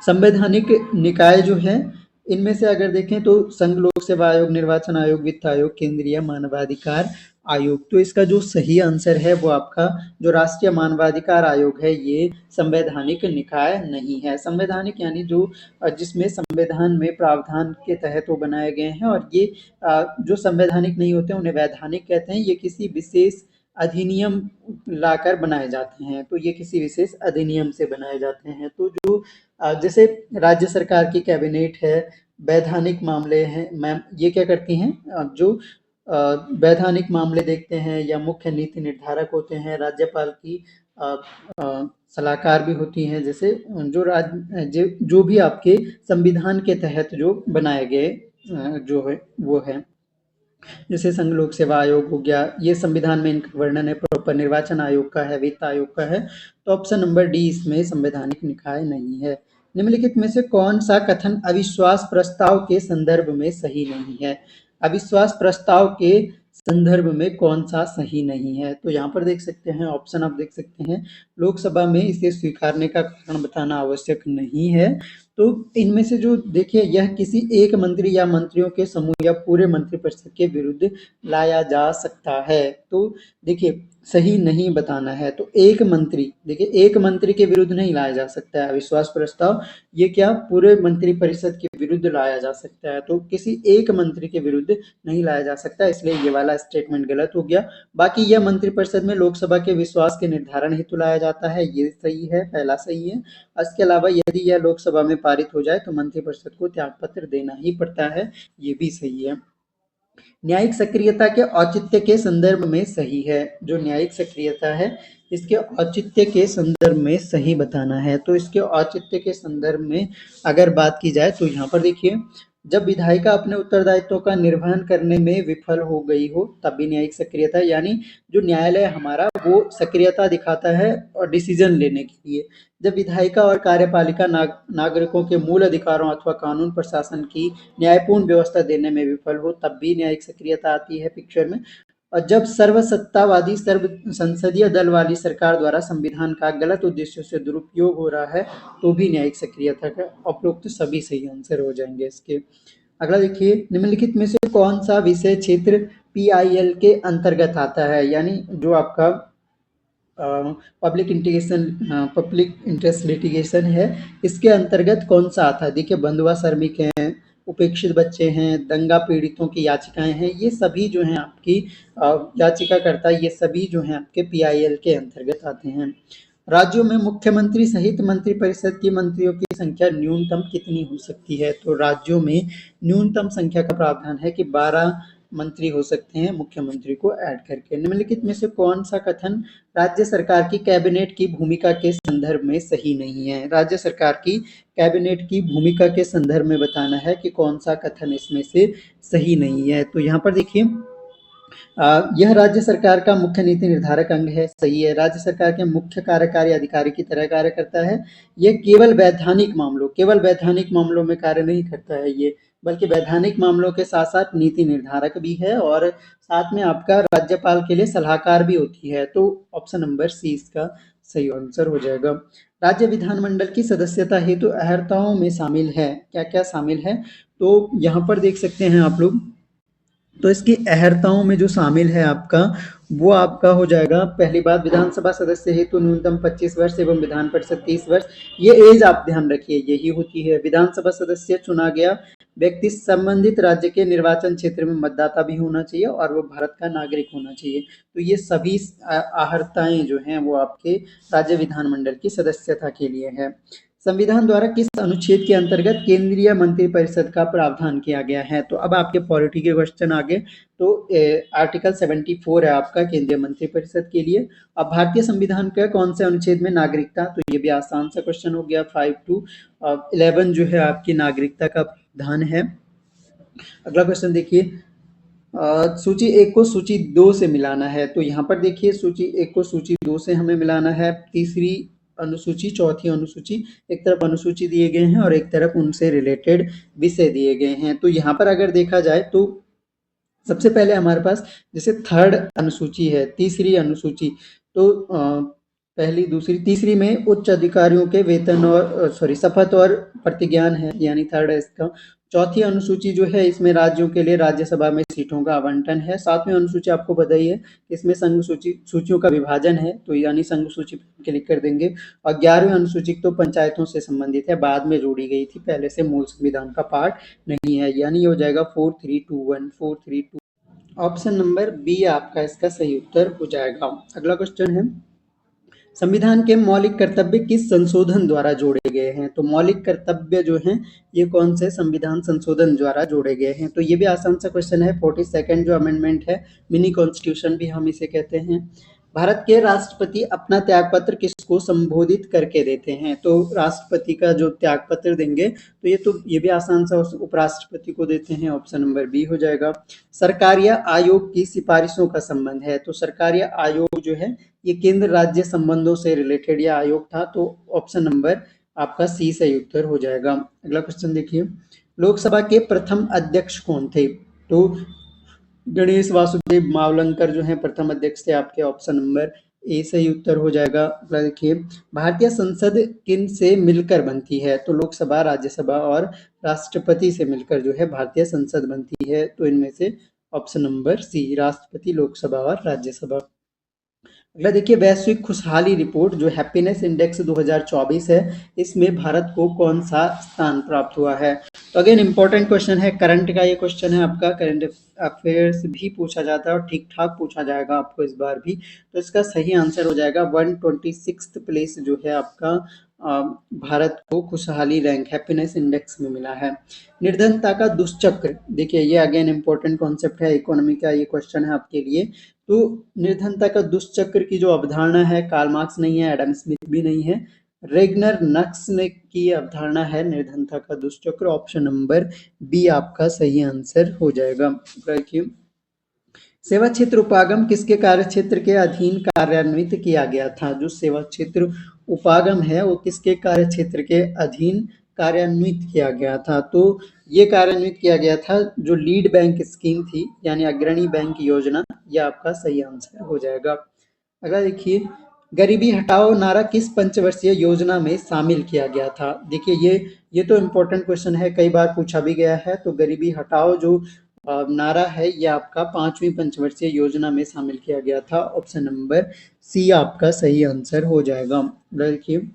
संवैधानिक निकाय जो है इनमें से अगर देखें तो संघ लोक सेवा आयोग, निर्वाचन आयोग, वित्त आयोग, केंद्रीय मानवाधिकार आयोग, तो इसका जो सही आंसर है वो आपका जो राष्ट्रीय मानवाधिकार आयोग है ये संवैधानिक निकाय नहीं है। संवैधानिक यानी जो जिसमें संविधान में प्रावधान के तहत वो बनाए गए हैं, और ये जो संवैधानिक नहीं होते उन्हें वैधानिक कहते हैं। ये किसी विशेष अधिनियम लाकर बनाए जाते हैं, तो ये किसी विशेष अधिनियम से बनाए जाते हैं। तो जो जैसे राज्य सरकार की कैबिनेट है, वैधानिक मामले हैं मैम, ये क्या करती हैं जो वैधानिक मामले देखते हैं या मुख्य नीति निर्धारक होते हैं, राज्यपाल की सलाहकार भी होती हैं, जैसे जो भी आपके संविधान के तहत जो बनाए गए जो है वो है। जैसे संघ लोक सेवा आयोग हो गया, ये संविधान में इनका वर्णन है प्रॉपर। निर्वाचन आयोग का है, वित्त आयोग का है। तो ऑप्शन नंबर डी इसमें संवैधानिक निकाय नहीं है। निम्नलिखित में से कौन सा कथन अविश्वास प्रस्ताव के संदर्भ में सही नहीं है? अविश्वास प्रस्ताव के संदर्भ में कौन सा सही नहीं है? तो यहाँ पर देख सकते हैं, ऑप्शन आप देख सकते हैं, लोकसभा में इसे स्वीकारने का कारण बताना आवश्यक नहीं है। तो इनमें से जो देखिए, यह किसी एक मंत्री या मंत्रियों के समूह या पूरे मंत्रिपरिषद के विरुद्ध लाया जा सकता है। तो देखिए, सही नहीं बताना है। तो एक मंत्री, देखिए एक मंत्री के विरुद्ध नहीं लाया जा सकता है अविश्वास प्रस्ताव, ये क्या पूरे मंत्रिपरिषद के विरुद्ध लाया जा सकता है। तो किसी एक मंत्री के विरुद्ध नहीं लाया जा सकता, इसलिए ये वाला स्टेटमेंट गलत हो गया। बाकी यह मंत्रिपरिषद में लोकसभा के विश्वास के निर्धारण हेतु लाया जाता है, ये सही है, पहला सही है। इसके अलावा यदि यह लोकसभा में पारित हो जाए तो मंत्रिपरिषद को त्यागपत्र देना ही पड़ता है, ये भी सही है। न्यायिक सक्रियता के औचित्य के संदर्भ में सही है। जो न्यायिक सक्रियता है, इसके औचित्य के संदर्भ में सही बताना है। तो इसके औचित्य के संदर्भ में अगर बात की जाए तो यहाँ पर देखिए, जब विधायिका अपने उत्तरदायित्वों का निर्वहन करने में विफल हो गई हो तब भी न्यायिक सक्रियता, यानी जो न्यायालय हमारा वो सक्रियता दिखाता है और डिसीजन लेने के लिए। जब विधायिका और कार्यपालिका नागरिकों के मूल अधिकारों अथवा कानून प्रशासन की न्यायपूर्ण व्यवस्था देने में विफल हो तब भी न्यायिक सक्रियता आती है पिक्चर में। और जब सर्वसत्तावादी सर्व संसदीय दल वाली सरकार द्वारा संविधान का गलत उद्देश्यों से दुरुपयोग हो रहा है तो भी न्यायिक सक्रियता का उपरोक्त सभी सही आंसर हो जाएंगे इसके। अगला देखिए, निम्नलिखित में से कौन सा विषय क्षेत्र PIL के अंतर्गत आता है, यानी जो आपका पब्लिक इंटरेस्ट लिटिगेशन है, इसके अंतर्गत कौन सा आता है? देखिए, बंधुआ श्रमिक हैं, उपेक्षित बच्चे हैं, दंगा पीड़ितों की याचिकाएं हैं, ये सभी जो हैं आपकी याचिकाकर्ता, ये सभी जो हैं आपके PIL के अंतर्गत आते हैं। राज्यों में मुख्यमंत्री सहित मंत्रिपरिषद की मंत्रियों की संख्या न्यूनतम कितनी हो सकती है? तो राज्यों में न्यूनतम संख्या का प्रावधान है कि 12 मंत्री हो सकते हैं मुख्यमंत्री को ऐड करके। निम्नलिखित में से कौन सा कथन राज्य सरकार की कैबिनेट की भूमिका के संदर्भ में सही नहीं है? राज्य सरकार की कैबिनेट की भूमिका के संदर्भ में बताना है कि कौन सा कथन इसमें से सही नहीं है। तो यहाँ पर देखिए, यह राज्य सरकार का मुख्य नीति निर्धारक अंग है, सही है। राज्य सरकार के मुख्य कार्यकारी अधिकारी की तरह कार्य करता है। यह केवल वैधानिक मामलों में कार्य नहीं करता है ये, बल्कि वैधानिक मामलों के साथ साथ नीति निर्धारक भी है और साथ में आपका राज्यपाल के लिए सलाहकार भी होती है। तो ऑप्शन नंबर सी इसका सही आंसर हो जाएगा। राज्य विधानमंडल की सदस्यता हेतु अहर्ताओं में शामिल है, क्या क्या शामिल है? तो यहाँ पर देख सकते हैं आप लोग, तो इसकी अहर्ताओं में जो शामिल है आपका, वो आपका हो जाएगा। पहली बात, विधानसभा सदस्य हेतु न्यूनतम 25 वर्ष एवं विधान परिषद 30 वर्ष, ये एज आप ध्यान रखिए, यही होती है। विधानसभा सदस्य चुना गया व्यक्ति संबंधित राज्य के निर्वाचन क्षेत्र में मतदाता भी होना चाहिए और वो भारत का नागरिक होना चाहिए। तो ये सभी अहर्ताएं जो हैं वो आपके राज्य विधानमंडल की सदस्यता के लिए है। संविधान द्वारा किस अनुच्छेद के अंतर्गत केंद्रीय मंत्रिपरिषद का प्रावधान किया गया है? तो अब आपके पॉलिटी के क्वेश्चन आगे। तो आर्टिकल 74 है आपका केंद्रीय मंत्रिपरिषद के लिए। अब भारतीय संविधान का कौन से अनुच्छेद में नागरिकता? तो ये भी आसान सा क्वेश्चन हो गया। 5 to 11 जो है आपकी नागरिकता का प्रावधान है। अगला क्वेश्चन देखिए, सूची 1 को सूची 2 से मिलाना है। तो यहाँ पर देखिए, सूची 1 को सूची 2 से हमें मिलाना है। तीसरी अनुसूची, चौथी अनुसूची, एक तरफ अनुसूची दिए गए हैं और एक तरफ उनसे रिलेटेड विषय दिए गए हैं। तो यहाँ पर अगर देखा जाए तो सबसे पहले हमारे पास जैसे थर्ड अनुसूची है, तीसरी अनुसूची, तो पहली, दूसरी, तीसरी में उच्च अधिकारियों के वेतन और शपथ और प्रतिज्ञान है, यानी थर्ड है इसका। चौथी अनुसूची जो है, इसमें राज्यों के लिए राज्यसभा में सीटों का आवंटन है। सातवीं अनुसूची आपको बताइए, इसमें संघ सूचियों का विभाजन है, तो यानी संघ सूची क्लिक कर देंगे। और 11वीं अनुसूची तो पंचायतों से संबंधित है, बाद में जोड़ी गई थी, पहले से मूल संविधान का पार्ट नहीं है, यानी ये हो जाएगा 4321, 432। ऑप्शन नंबर बी आपका इसका सही उत्तर हो जाएगा। अगला क्वेश्चन है, संविधान के मौलिक कर्तव्य किस संशोधन द्वारा जोड़े गए हैं? तो मौलिक कर्तव्य जो हैं ये कौन से संविधान संशोधन द्वारा जोड़े गए हैं? तो ये भी आसान सा क्वेश्चन है। 42nd जो अमेंडमेंट है, मिनी कॉन्स्टिट्यूशन भी हम इसे कहते हैं। भारत के राष्ट्रपति अपना त्यागपत्र किसको संबोधित करके देते हैं? तो राष्ट्रपति का जो त्यागपत्र देंगे ये भी आसान सा उपराष्ट्रपति को देते हैं, ऑप्शन नंबर बी हो जाएगा। सरकार या आयोग की सिफारिशों का संबंध है, तो सरकार या आयोग जो है ये केंद्र राज्य संबंधों से रिलेटेड या आयोग था, तो ऑप्शन नंबर आपका सी सही उत्तर हो जाएगा। अगला क्वेश्चन देखिए, लोकसभा के प्रथम अध्यक्ष कौन थे? तो गणेश वासुदेव मावलंकर जो है प्रथम अध्यक्ष थे आपके, ऑप्शन नंबर ए सही उत्तर हो जाएगा। अगला देखिए, भारतीय संसद किन से मिलकर बनती है? तो लोकसभा, राज्यसभा और राष्ट्रपति से मिलकर जो है भारतीय संसद बनती है, तो इनमें से ऑप्शन नंबर सी, राष्ट्रपति, लोकसभा और राज्यसभा। अगला देखिए, वैश्विक खुशहाली रिपोर्ट जो हैप्पीनेस इंडेक्स 2024 है, इसमें भारत को कौन सा स्थान प्राप्त हुआ है? तो अगेन इंपॉर्टेंट क्वेश्चन है, करंट का ये क्वेश्चन है आपका, करंट अफेयर्स भी पूछा जाता है और ठीक ठाक पूछा जाएगा आपको इस बार भी। तो इसका सही आंसर हो जाएगा 126 प्लेस जो है आपका भारत को खुशहाली रैंक हैप्पीनेस इंडेक्स में मिला है। निर्धनता का दुष्चक्र, देखिए ये अगेन इंपॉर्टेंट कॉन्सेप्ट है, इकोनॉमी का ये क्वेश्चन है आपके लिए। तो निर्धनता का दुष्चक्र की जो अवधारणा है, कार्ल मार्क्स नहीं है, एडम स्मिथ भी नहीं है, रेगनर नक्स ने की अवधारणा है निर्धनता का दुष्चक्र, ऑप्शन नंबर बी आपका सही आंसर हो जाएगा। देखिए, सेवा क्षेत्र उपागम किसके कार्य क्षेत्र के अधीन कार्यान्वित किया गया था? जो सेवा क्षेत्र उपागम है वो किसके कार्य क्षेत्र के अधीन कार्यान्वित किया गया था? तो ये कार्यान्वित किया गया था जो लीड बैंक स्कीम थी, यानी अग्रणी बैंक योजना, यह आपका सही आंसर हो जाएगा। अगला देखिए, गरीबी हटाओ नारा किस पंचवर्षीय योजना में शामिल किया गया था? देखिए ये तो इम्पोर्टेंट क्वेश्चन है, कई बार पूछा भी गया है। तो गरीबी हटाओ जो नारा है ये आपका 5वीं पंचवर्षीय योजना में शामिल किया गया था, ऑप्शन नंबर सी आपका सही आंसर हो जाएगा। देखिए,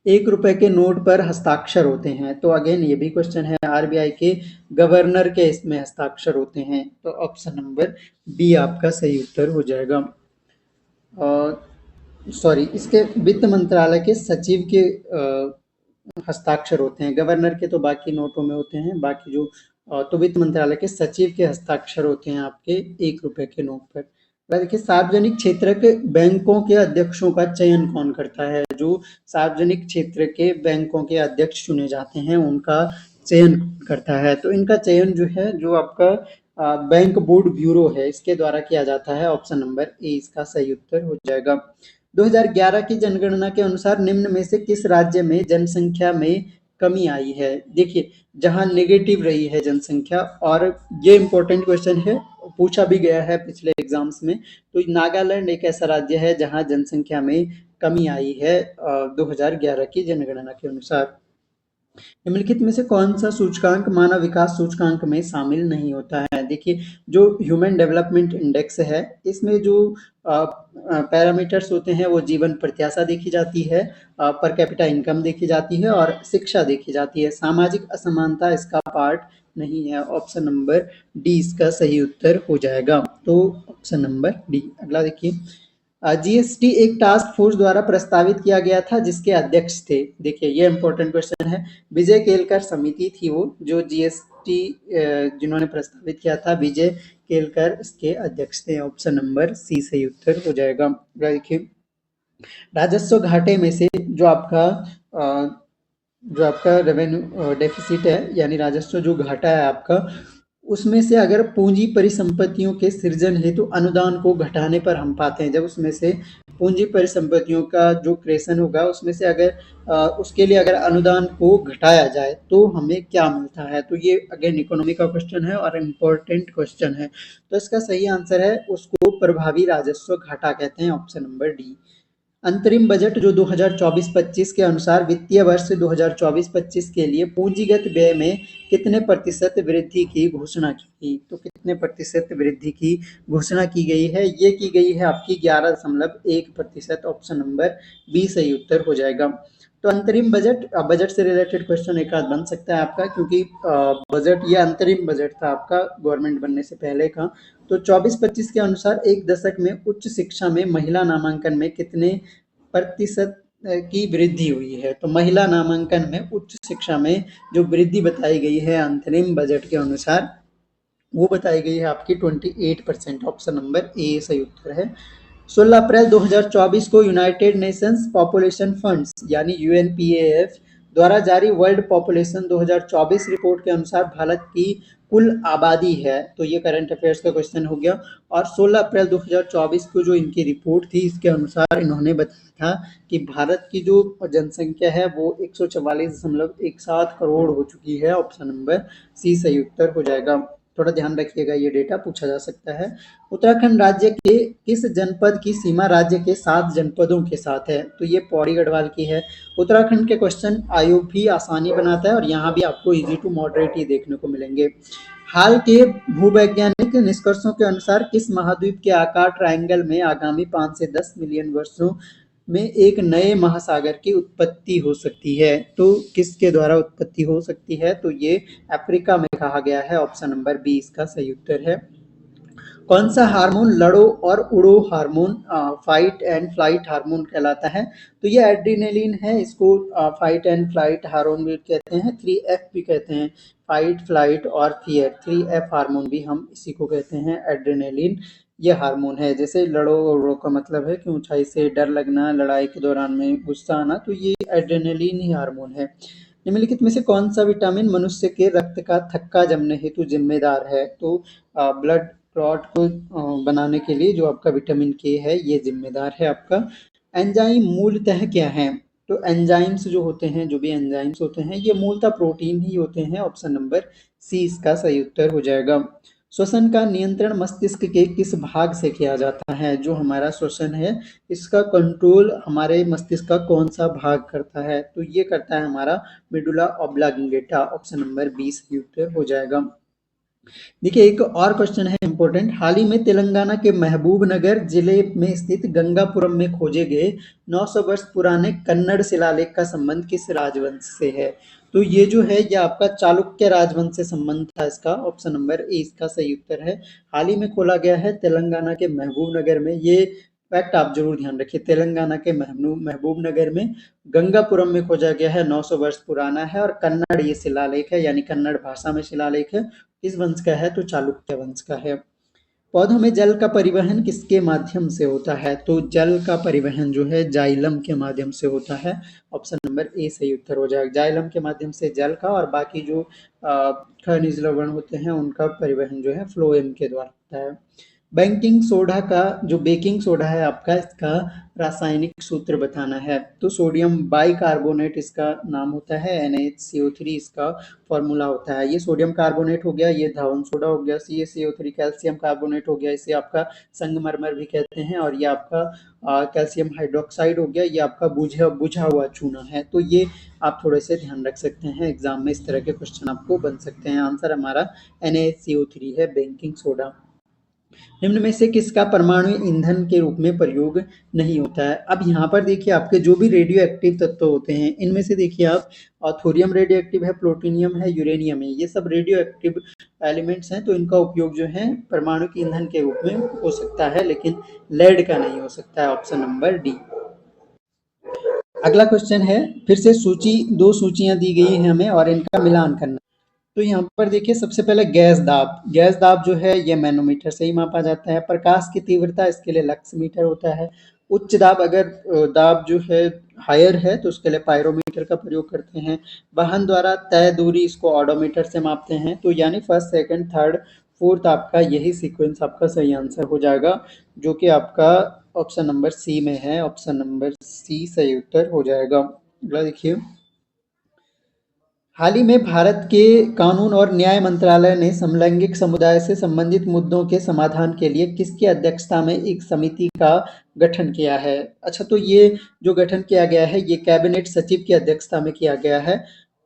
1 रुपए के नोट पर हस्ताक्षर होते हैं, तो अगेन ये भी क्वेश्चन है, आरबीआई के गवर्नर के इसमें हस्ताक्षर होते हैं, तो ऑप्शन नंबर बी आपका सही उत्तर हो जाएगा। सॉरी, इसके वित्त मंत्रालय के सचिव के हस्ताक्षर होते हैं, गवर्नर के तो बाकी नोटों में होते हैं, बाकी जो तो वित्त मंत्रालय के सचिव के हस्ताक्षर होते हैं आपके 1 रुपए के नोट पर। देखिए, सार्वजनिक क्षेत्र के बैंकों के अध्यक्षों का चयन कौन करता है? जो सार्वजनिक क्षेत्र के बैंकों के अध्यक्ष चुने जाते हैं उनका चयन करता है, तो इनका चयन जो है जो आपका बैंक बोर्ड ब्यूरो है इसके द्वारा किया जाता है, ऑप्शन नंबर ए इसका सही उत्तर हो जाएगा। 2011 की जनगणना के अनुसार निम्न में से किस राज्य में जनसंख्या में कमी आई है? देखिए, जहां नेगेटिव रही है जनसंख्या, और ये इंपॉर्टेंट क्वेश्चन है, पूछा भी गया है पिछले एग्जाम्स में, तो नागालैंड एक ऐसा राज्य है जहां जनसंख्या में कमी आई है 2011 की जनगणना के अनुसार। निम्नलिखित में से कौन सा सूचकांक मानव विकास सूचकांक में शामिल नहीं होता है? देखिए, जो ह्यूमन डेवलपमेंट इंडेक्स है इसमें जो पैरामीटर्स होते हैं वो जीवन प्रत्याशा देखी जाती है, पर कैपिटा इनकम देखी जाती है और शिक्षा देखी जाती है। सामाजिक असमानता इसका पार्ट नहीं है, ऑप्शन नंबर डी इसका सही उत्तर हो जाएगा, तो ऑप्शन नंबर डी। अगला देखिए, जीएसटी एक टास्क फोर्स द्वारा प्रस्तावित किया गया था जिसके अध्यक्ष थे। देखिए, ये इंपॉर्टेंट क्वेश्चन है, विजय केलकर समिति थी वो जो जीएसटी जिन्होंने प्रस्तावित किया था, विजय केलकर इसके अध्यक्ष थे, ऑप्शन नंबर सी सही उत्तर हो जाएगा। देखिए, राजस्व घाटे में से जो आपका रेवेन्यू डेफिसिट है, यानी राजस्व जो घाटा है आपका, उसमें से अगर पूंजी परिसंपत्तियों के सृजन हेतु अनुदान को घटाने पर हम पाते हैं, जब उसमें से पूंजी परिसंपत्तियों का जो क्रिएशन होगा उसमें से अगर उसके लिए अगर अनुदान को घटाया जाए तो हमें क्या मिलता है? तो ये अगेन इकोनॉमी का क्वेश्चन है और इम्पोर्टेंट क्वेश्चन है, तो इसका सही आंसर है उसको प्रभावी राजस्व घाटा कहते हैं, ऑप्शन नंबर डी। अंतरिम बजट जो 2024-25 के अनुसार वित्तीय वर्ष 2024-25 के लिए पूंजीगत व्यय में कितने प्रतिशत वृद्धि की घोषणा की? तो कितने प्रतिशत वृद्धि की घोषणा की गई है? ये की गई है आपकी 11.1%, ऑप्शन नंबर बी सही उत्तर हो जाएगा। तो अंतरिम बजट से रिलेटेड क्वेश्चन एक आध बन सकता है आपका, क्योंकि बजट ये अंतरिम बजट था आपका गवर्नमेंट बनने से पहले का। तो 24-25 के अनुसार एक दशक में उच्च शिक्षा में महिला नामांकन में कितने प्रतिशत की वृद्धि हुई है? तो महिला नामांकन में उच्च शिक्षा में जो वृद्धि बताई गई है अंतरिम बजट के अनुसार वो बताई गई है आपकी 28%, ऑप्शन नंबर ए सही उत्तर है। 16 अप्रैल 2024 को यूनाइटेड नेशंस पॉपुलेशन फंड्स यानी यूएनपीएएफ द्वारा जारी वर्ल्ड पॉपुलेशन 2024 रिपोर्ट के अनुसार भारत की कुल आबादी है, तो ये करंट अफेयर्स का क्वेश्चन हो गया। और 16 अप्रैल 2024 को जो इनकी रिपोर्ट थी, इसके अनुसार इन्होंने बताया था कि भारत की जो जनसंख्या है वो 144.17 करोड़ हो चुकी है। ऑप्शन नंबर सी सही उत्तर हो जाएगा। थोड़ा ध्यान रखिएगा, ये डेटा पूछा जा सकता है। उत्तराखंड राज्य के किस जनपद की सीमा राज्य के 7 जनपदों के साथ है? तो ये पौड़ी गढ़वाल की है। उत्तराखंड के क्वेश्चन आयोग भी आसानी बनाता है और यहाँ भी आपको इजी टू मॉडरेट ही देखने को मिलेंगे। हाल के भूवैज्ञानिक निष्कर्षों के अनुसार किस महाद्वीप के आकार ट्रायंगल में आगामी 5 से 10 मिलियन वर्षों में एक नए महासागर की उत्पत्ति हो सकती है? तो किसके द्वारा उत्पत्ति हो सकती है? तो ये अफ्रीका में कहा गया है। ऑप्शन नंबर बी इसका सही उत्तर है। कौन सा हार्मोन लड़ो और उड़ो hormone fight and flight hormone कहलाता है? तो ये एड्रीनलिन है। इसको फाइट एंड फ्लाइट हार्मोन भी कहते हैं, 3F भी कहते हैं, फाइट फ्लाइट और फियर, 3F हार्मोन भी हम इसी को कहते हैं, एड्रेनलिन ये हार्मोन है। जैसे लड़ो उड़ो का मतलब है कि ऊंचाई से डर लगना, लड़ाई के दौरान में गुस्सा आना, तो ये एड्रेनलिन ही हार्मोन है। निम्नलिखित में से कौन सा विटामिन मनुष्य के रक्त का थक्का जमने हेतु जिम्मेदार है? तो ब्लड क्लॉट को बनाने के लिए जो आपका विटामिन के है ये जिम्मेदार है आपका। एंजाइम मूलतः क्या है? तो एंजाइम्स जो होते हैं, जो भी एंजाइम्स होते हैं, ये मूलतः प्रोटीन ही होते हैं। ऑप्शन नंबर सी इसका सही उत्तर हो जाएगा। श्वसन का नियंत्रण मस्तिष्क के किस भाग से किया जाता है? जो हमारा श्वसन है इसका कंट्रोल हमारे मस्तिष्क का कौन सा भाग करता है? तो ये करता है हमारा medulla oblongata. Option number B सही उत्तर हो जाएगा। देखिए एक और क्वेश्चन है इंपॉर्टेंट। हाल ही में तेलंगाना के महबूब नगर जिले में स्थित गंगापुरम में खोजे गए 900 वर्ष पुराने कन्नड़ शिलालेख का संबंध किस राजवंश से है? तो ये जो है ये आपका चालुक्य राजवंश से संबंध था इसका। ऑप्शन नंबर ए इसका सही उत्तर है। हाल ही में खोला गया है तेलंगाना के महबूब नगर में। ये फैक्ट आप जरूर ध्यान रखिए, तेलंगाना के महबूब नगर में गंगापुरम में खोजा गया है, 900 वर्ष पुराना है और कन्नड़ ये शिलालेख है, यानी कन्नड़ भाषा में शिलालेख है। किस वंश का है? तो चालुक्य वंश का है। पौधों में जल का परिवहन किसके माध्यम से होता है? तो जल का परिवहन जो है जाइलम के माध्यम से होता है। ऑप्शन नंबर ए सही उत्तर हो जाएगा। जाइलम के माध्यम से जल का, और बाकी जो खनिज लवण होते हैं उनका परिवहन जो है फ्लोएम के द्वारा होता है। बेकिंग सोडा का जो बेकिंग सोडा है आपका, इसका रासायनिक सूत्र बताना है। तो सोडियम बाइकार्बोनेट इसका नाम होता है, NaHCO3 इसका फॉर्मूला होता है। ये सोडियम कार्बोनेट हो गया, ये धावन सोडा हो गया, CaCO3 कैल्शियम कार्बोनेट हो गया, इसे आपका संगमरमर भी कहते हैं, और ये आपका कैल्शियम हाइड्रोक्साइड हो गया, ये आपका बुझा हुआ चूना है। तो ये आप थोड़े से ध्यान रख सकते हैं, एग्जाम में इस तरह के क्वेश्चन आपको बन सकते हैं। आंसर हमारा NaHCO3 है, बेकिंग सोडा। निम्न में से किसका परमाणु ईंधन के रूप में प्रयोग नहीं होता है? अब यहाँ पर देखिए आपके जो भी रेडियो एक्टिव तत्व होते हैं इनमें से देखिए आप थोरियम रेडियो एक्टिव है, प्लूटोनियम है, यूरेनियम है, ये सब रेडियो एक्टिव एलिमेंट्स हैं। तो इनका उपयोग जो है परमाणु के ईंधन के रूप में हो सकता है, लेकिन लेड का नहीं हो सकता है। Option number D. अगला क्वेश्चन है, फिर से दो सूचियां दी गई हैं हमें और इनका मिलान करना। तो यहाँ पर देखिए सबसे पहले गैस दाब जो है ये मैनोमीटर से ही मापा जाता है। प्रकाश की तीव्रता, इसके लिए लक्स मीटर होता है। उच्च दाब, अगर दाब जो है हायर है तो उसके लिए पायरोमीटर का प्रयोग करते हैं। वाहन द्वारा तय दूरी, इसको ऑडोमीटर से मापते हैं। तो यानी फर्स्ट, सेकंड, थर्ड, फोर्थ आपका यही सीक्वेंस आपका सही आंसर हो जाएगा, जो कि आपका ऑप्शन नंबर सी में है। ऑप्शन नंबर सी सही उत्तर हो जाएगा। अगला देखिए, हाल ही में भारत के कानून और न्याय मंत्रालय ने समलैंगिक समुदाय से संबंधित मुद्दों के समाधान के लिए किसकी अध्यक्षता में एक समिति का गठन किया है? अच्छा, तो ये जो गठन किया गया है ये कैबिनेट सचिव की अध्यक्षता में किया गया है।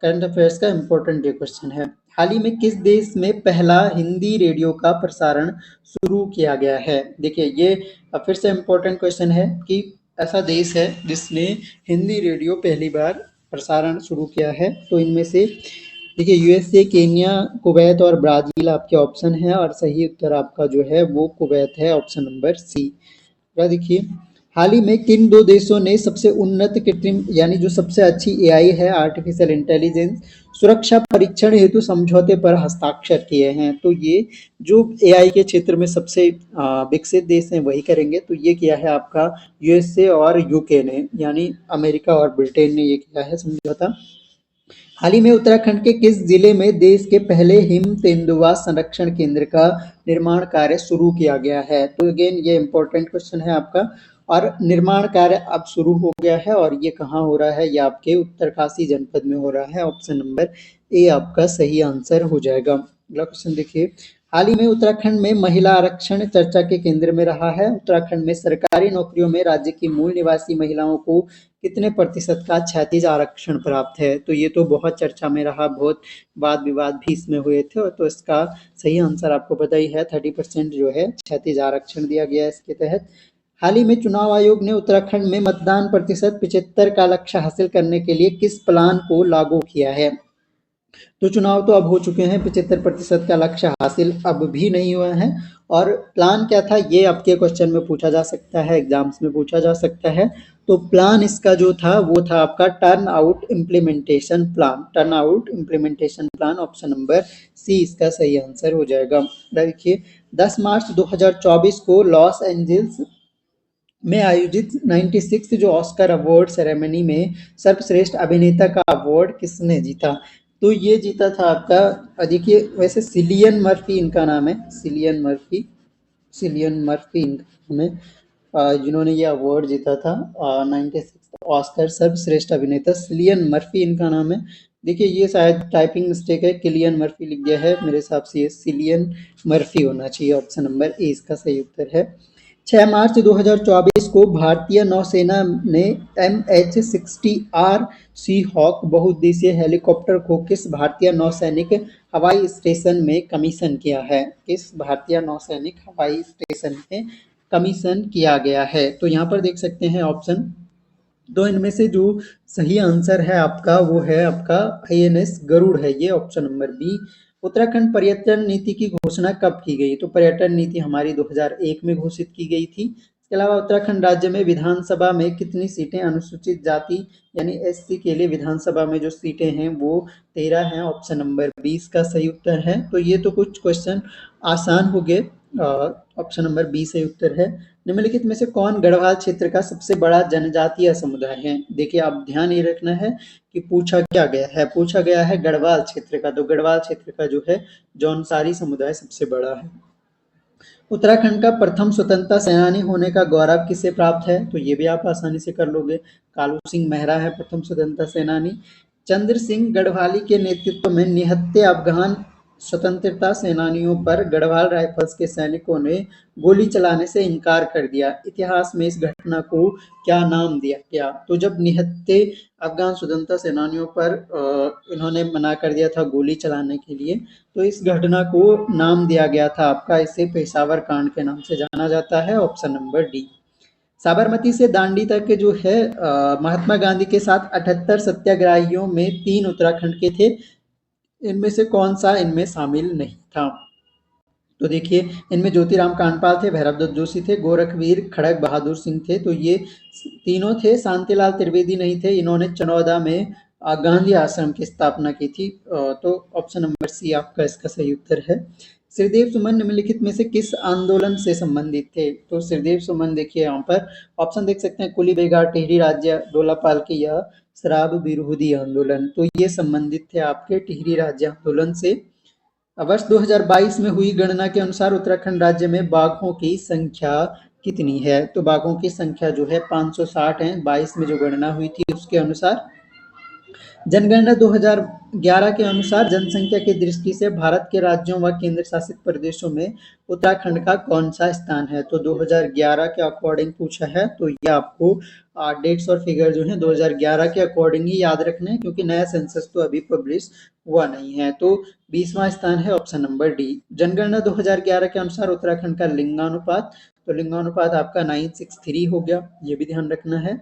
करंट अफेयर्स का इंपॉर्टेंट ये क्वेश्चन है। हाल ही में किस देश में पहला हिंदी रेडियो का प्रसारण शुरू किया गया है? देखिए ये फिर से इंपॉर्टेंट क्वेश्चन है कि ऐसा देश है जिसने हिंदी रेडियो पहली बार प्रसारण शुरू किया है। तो इनमें से देखिए USA, केन्या, कुवैत और ब्राजील आपके ऑप्शन है, और सही उत्तर आपका जो है वो कुवैत है। Option number C. देखिए हाल ही में किन दो देशों ने सबसे उन्नत कृत्रिम यानी जो सबसे अच्छी एआई है आर्टिफिशियल इंटेलिजेंस सुरक्षा परीक्षण हेतु समझौते पर हस्ताक्षर किए हैं? तो ये जो एआई के क्षेत्र में सबसे विकसित देश हैं वही करेंगे। तो ये किया है आपका यूएसए और यूके ने, यानी अमेरिका और ब्रिटेन ने ये किया है समझौता। हाल ही में उत्तराखंड के किस जिले में देश के पहले हिम तेंदुआ संरक्षण केंद्र का निर्माण कार्य शुरू किया गया है? तो अगेन ये इंपॉर्टेंट क्वेश्चन है आपका। और निर्माण कार्य अब शुरू हो गया है और ये कहाँ हो रहा है? ये आपके उत्तरकाशी जनपद में हो रहा है। ऑप्शन नंबर ए आपका सही आंसर हो जाएगा। अगला क्वेश्चन देखिए, हाल ही में उत्तराखंड में महिला आरक्षण चर्चा के केंद्र में रहा है। उत्तराखंड में सरकारी नौकरियों में राज्य की मूल निवासी महिलाओं को कितने प्रतिशत का क्षैतिज आरक्षण प्राप्त है? तो ये तो बहुत चर्चा में रहा, बहुत वाद विवाद भी इसमें हुए थे। और तो इसका सही आंसर आपको पता ही है, 30% जो है क्षैतिज आरक्षण दिया गया है इसके तहत। हाल ही में चुनाव आयोग ने उत्तराखंड में मतदान प्रतिशत 75 का लक्ष्य हासिल करने के लिए किस प्लान को लागू किया है? तो चुनाव तो अब हो चुके हैं, 75% का लक्ष्य हासिल अब भी नहीं हुआ है। और प्लान क्या था ये आपके क्वेश्चन में पूछा जा सकता है, एग्जाम्स में पूछा जा सकता है। तो प्लान इसका जो था वो था आपका turn out implementation plan. Turn out implementation plan, option number C इसका सही आंसर हो जाएगा। देखिए, 10 मार्च 2024 को लॉस एंजल्स में आयोजित 96 जो ऑस्कर अवार्ड सेरेमनी में सर्वश्रेष्ठ अभिनेता का अवार्ड किसने जीता? तो ये जीता था आपका, देखिए वैसे सिलियन मर्फी इनका नाम है, सिलियन मर्फी, सिलियन मर्फी इनका नाम है, जिन्होंने ये अवार्ड जीता था 96 ऑस्कर सर्वश्रेष्ठ अभिनेता, सिलियन मर्फी इनका नाम है। देखिए ये शायद टाइपिंग मिस्टेक है, किलियन मर्फी लिख गया है, मेरे हिसाब से ये सिलियन मर्फी होना चाहिए। ऑप्शन नंबर ए इसका सही उत्तर है। 6 मार्च 2024 को भारतीय नौसेना ने MH-60R सी हॉक बहुउद्देशीय हेलीकॉप्टर को किस भारतीय नौसैनिक हवाई स्टेशन में कमीशन किया है? किस भारतीय नौसैनिक हवाई स्टेशन में कमीशन किया गया है? तो यहाँ पर देख सकते हैं ऑप्शन, तो इनमें से जो सही आंसर है आपका वो है आपका INS गरुड़ है, ये ऑप्शन नंबर बी। उत्तराखंड पर्यटन नीति की घोषणा कब की गई? तो पर्यटन नीति हमारी 2001 में घोषित की गई थी। इसके अलावा उत्तराखंड राज्य में विधानसभा में कितनी सीटें अनुसूचित जाति यानी SC के लिए विधानसभा में जो सीटें हैं वो 13 हैं। ऑप्शन नंबर 20 का सही उत्तर है। तो ये तो कुछ क्वेश्चन आसान हो गए, ऑप्शन नंबर बी सही उत्तर है। निम्नलिखित में से कौन गढ़वाल क्षेत्र का सबसे बड़ा जनजातीय समुदाय है? देखिए आप ध्यान ये रखना है कि पूछा क्या गया है, पूछा गया है गढ़वाल क्षेत्र का। तो गढ़वाल क्षेत्र का जो है जौनसारी समुदाय सबसे बड़ा है। उत्तराखंड का प्रथम स्वतंत्रता सेनानी होने का गौरव किसे प्राप्त है? तो ये भी आप आसानी से कर लोगे, कालू सिंह मेहरा है प्रथम स्वतंत्रता सेनानी। चंद्र सिंह गढ़वाली के नेतृत्व में निहत्थे अफगान स्वतंत्रता सेनानियों पर गढ़वाल राइफल्स के सैनिकों ने गोली चलाने से इनकार कर दिया। इतिहास में इस घटना को क्या नाम दिया गया? तो जब निहत्थे अफगान स्वतंत्रता सेनानियों पर इन्होंने मना कर दिया था गोली चलाने के लिए, तो इस घटना को नाम दिया गया था आपका, इसे पेशावर कांड के नाम से जाना जाता है। Option number D. साबरमती से दांडी तक जो है महात्मा गांधी के साथ 78 सत्याग्रहियों में 3 उत्तराखंड के थे। इनमें से कौन सा इनमें शामिल नहीं था? तो देखिए इनमें ज्योतिराम कांडपाल थे, भैरवदत्त जोशी थे, गोरखवीर खड़ग बहादुर सिंह थे। तो ये तीनों थे। शांतिलाल त्रिवेदी नहीं थे, इन्होंने चनौदा में गांधी आश्रम की स्थापना की थी। तो ऑप्शन नंबर सी आपका इसका सही उत्तर है। श्रीदेव सुमन निम्नलिखित में से किस आंदोलन से संबंधित थे? तो श्रीदेव सुमन देखिए यहाँ पर ऑप्शन देख सकते हैं, कुली बेगार, टिहरी राज्य, डोला पालकी या शराब विरोधी आंदोलन। तो ये संबंधित थे आपके टिहरी राज्य आंदोलन से। वर्ष 2022 में हुई गणना के अनुसार उत्तराखंड राज्य में बाघों की संख्या कितनी है? तो बाघों की संख्या जो है 560 है, 22 में जो गणना हुई थी उसके अनुसार। जनगणना 2011 के अनुसार जनसंख्या की दृष्टि से भारत के राज्यों व केंद्र शासित प्रदेशों में उत्तराखंड का कौन सा स्थान है? तो 2011 के अकॉर्डिंग पूछा है। तो ये आपको डेट्स और फिगर जो है 2011 के अकॉर्डिंग ही याद रखना है, क्योंकि नया सेंसस तो अभी पब्लिश हुआ नहीं है। तो 20वां स्थान है ऑप्शन नंबर डी। जनगणना 2011 के अनुसार उत्तराखंड का लिंगानुपात, तो लिंगानुपात आपका 963 हो गया, ये भी ध्यान रखना है।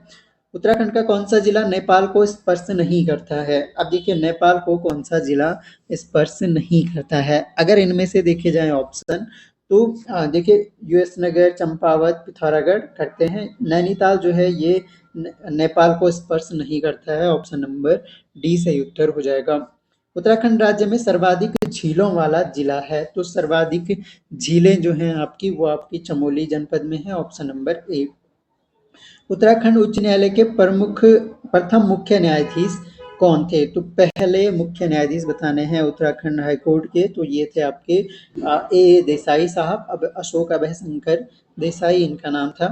उत्तराखंड का कौन सा जिला नेपाल को स्पर्श नहीं करता है? अब देखिए नेपाल को कौन सा जिला स्पर्श नहीं करता है? अगर इनमें से देखे जाए ऑप्शन, तो देखिए यूएस नगर, चंपावत, पिथौरागढ़ करते हैं। नैनीताल जो है ये नेपाल को स्पर्श नहीं करता है, ऑप्शन नंबर डी सही उत्तर हो जाएगा। उत्तराखंड राज्य में सर्वाधिक झीलों वाला जिला है, तो सर्वाधिक झीलें जो हैं आपकी वो आपकी चमोली जनपद में है, ऑप्शन नंबर ए। उत्तराखंड उच्च न्यायालय के प्रथम मुख्य न्यायाधीश कौन थे? तो पहले मुख्य न्यायाधीश बताने हैं उत्तराखंड हाईकोर्ट के, तो ये थे आपके ए देसाई साहब, अब अशोक अभय शंकर देसाई इनका नाम था।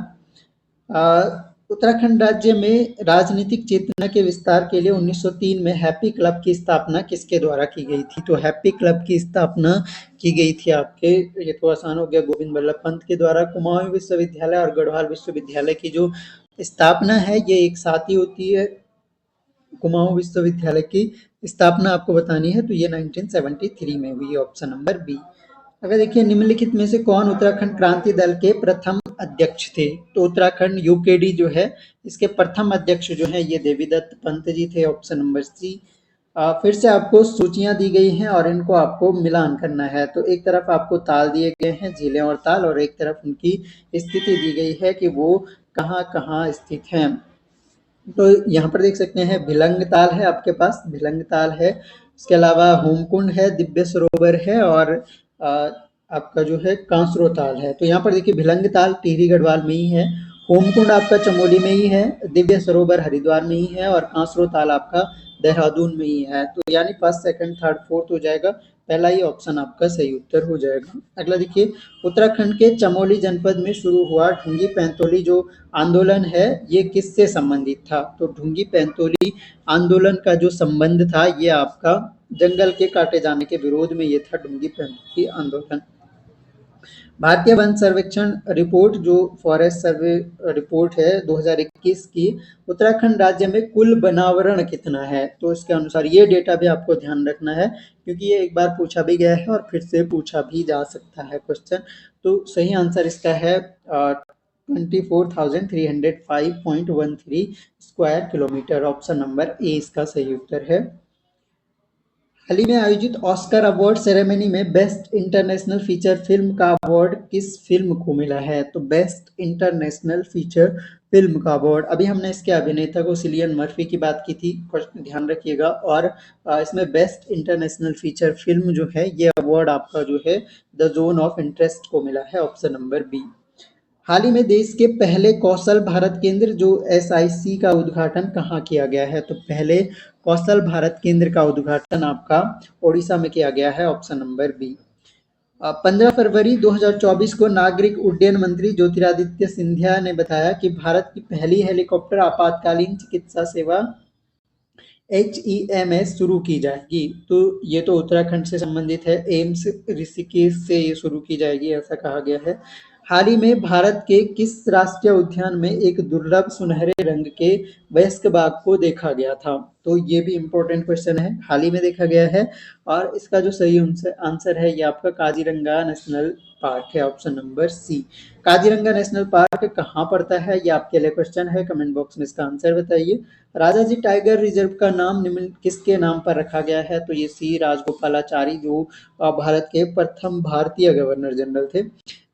उत्तराखंड राज्य में राजनीतिक चेतना के विस्तार के लिए 1903 में हैप्पी क्लब की स्थापना किसके द्वारा की गई थी? तो हैप्पी क्लब की स्थापना की गई थी आपके, ये तो आसान हो गया, गोविंद बल्लभ पंत के द्वारा। कुमाऊं विश्वविद्यालय और गढ़वाल विश्वविद्यालय की जो स्थापना है ये एक साथ ही होती है। कुमाऊं विश्वविद्यालय की स्थापना आपको बतानी है तो ये 1973 में हुई, ऑप्शन नंबर बी। अगर देखिए निम्नलिखित में से कौन उत्तराखंड क्रांति दल के प्रथम अध्यक्ष थे? तो उत्तराखंड यूकेडी जो है इसके प्रथम अध्यक्ष जो है ये देवीदत्त पंत जी थे, ऑप्शन नंबर सी। फिर से आपको सूचियां दी गई हैं और इनको आपको मिलान करना है। तो एक तरफ आपको ताल दिए गए हैं, झीलें और ताल, और एक तरफ उनकी स्थिति दी गई है कि वो कहाँ कहाँ स्थित हैं। तो यहाँ पर देख सकते हैं भिलंग ताल है आपके पास, भिलंग ताल है, इसके अलावा होमकुंड है, दिव्य सरोवर है, और आपका जो है कांसरो ताल है। तो यहाँ पर देखिए भिलंग ताल टिहरी गढ़वाल में ही है, होमकुंड आपका चमोली में ही है, दिव्य सरोवर हरिद्वार में ही है, और कांसरो ताल आपका देहरादून में ही है। तो यानी फर्स्ट, सेकंड, थर्ड, फोर्थ हो जाएगा, पहला ही ऑप्शन आपका सही उत्तर हो जाएगा। अगला देखिए उत्तराखंड के चमोली जनपद में शुरू हुआ ढूंगी पैंतोली जो आंदोलन है ये किससे संबंधित था? तो ढूंगी पैंतोली आंदोलन का जो संबंध था ये आपका जंगल के काटे जाने के विरोध में ये था, ढूंगी पैंतोली आंदोलन। भारतीय वन सर्वेक्षण रिपोर्ट जो फॉरेस्ट सर्वे रिपोर्ट है 2021 की, उत्तराखंड राज्य में कुल वनावरण कितना है? तो इसके अनुसार ये डेटा भी आपको ध्यान रखना है क्योंकि ये एक बार पूछा भी गया है और फिर से पूछा भी जा सकता है क्वेश्चन। तो सही आंसर इसका है 24,305.13 square kilometre, option number A इसका सही उत्तर है। हाल ही में आयोजित ऑस्कर अवार्ड सेरेमनी में बेस्ट इंटरनेशनल फीचर फिल्म का अवार्ड किस फिल्म को मिला है? तो बेस्ट इंटरनेशनल फीचर फिल्म का अवार्ड, अभी हमने इसके अभिनेता को सिलियन मर्फी की बात की थी, ध्यान रखिएगा। और इसमें बेस्ट इंटरनेशनल फीचर फिल्म जो है ये अवार्ड आपका जो है द जोन ऑफ इंटरेस्ट को मिला है, ऑप्शन नंबर बी। हाल ही में देश के पहले कौशल भारत केंद्र जो SIC का उद्घाटन कहाँ किया गया है? तो पहले कौशल भारत केंद्र का उद्घाटन आपका ओडिशा में किया गया है, ऑप्शन नंबर बी। 15 फरवरी 2024 को नागरिक उड्डयन मंत्री ज्योतिरादित्य सिंधिया ने बताया कि भारत की पहली हेलीकॉप्टर आपातकालीन चिकित्सा सेवा HEMS शुरू की जाएगी। तो ये तो उत्तराखंड से संबंधित है, एम्स ऋषिकेश से ये शुरू की जाएगी ऐसा कहा गया है। हाल ही में भारत के किस राष्ट्रीय उद्यान में एक दुर्लभ सुनहरे रंग के वयस्क बाघ को देखा गया था? तो ये भी इम्पोर्टेंट क्वेश्चन है, हाल ही में देखा गया है, और इसका जो सही आंसर है ये आपका काजीरंगा नेशनल पार्क है, option number C. Kaziranga national park कहाँ पड़ता है ये आपके लिए क्वेश्चन है, कमेंट बॉक्स में इसका आंसर बताइए। राजाजी टाइगर रिजर्व का नाम निम्न किसके नाम पर रखा गया है? तो ये सी राजगोपालाचारी जो भारत के प्रथम भारतीय गवर्नर जनरल थे।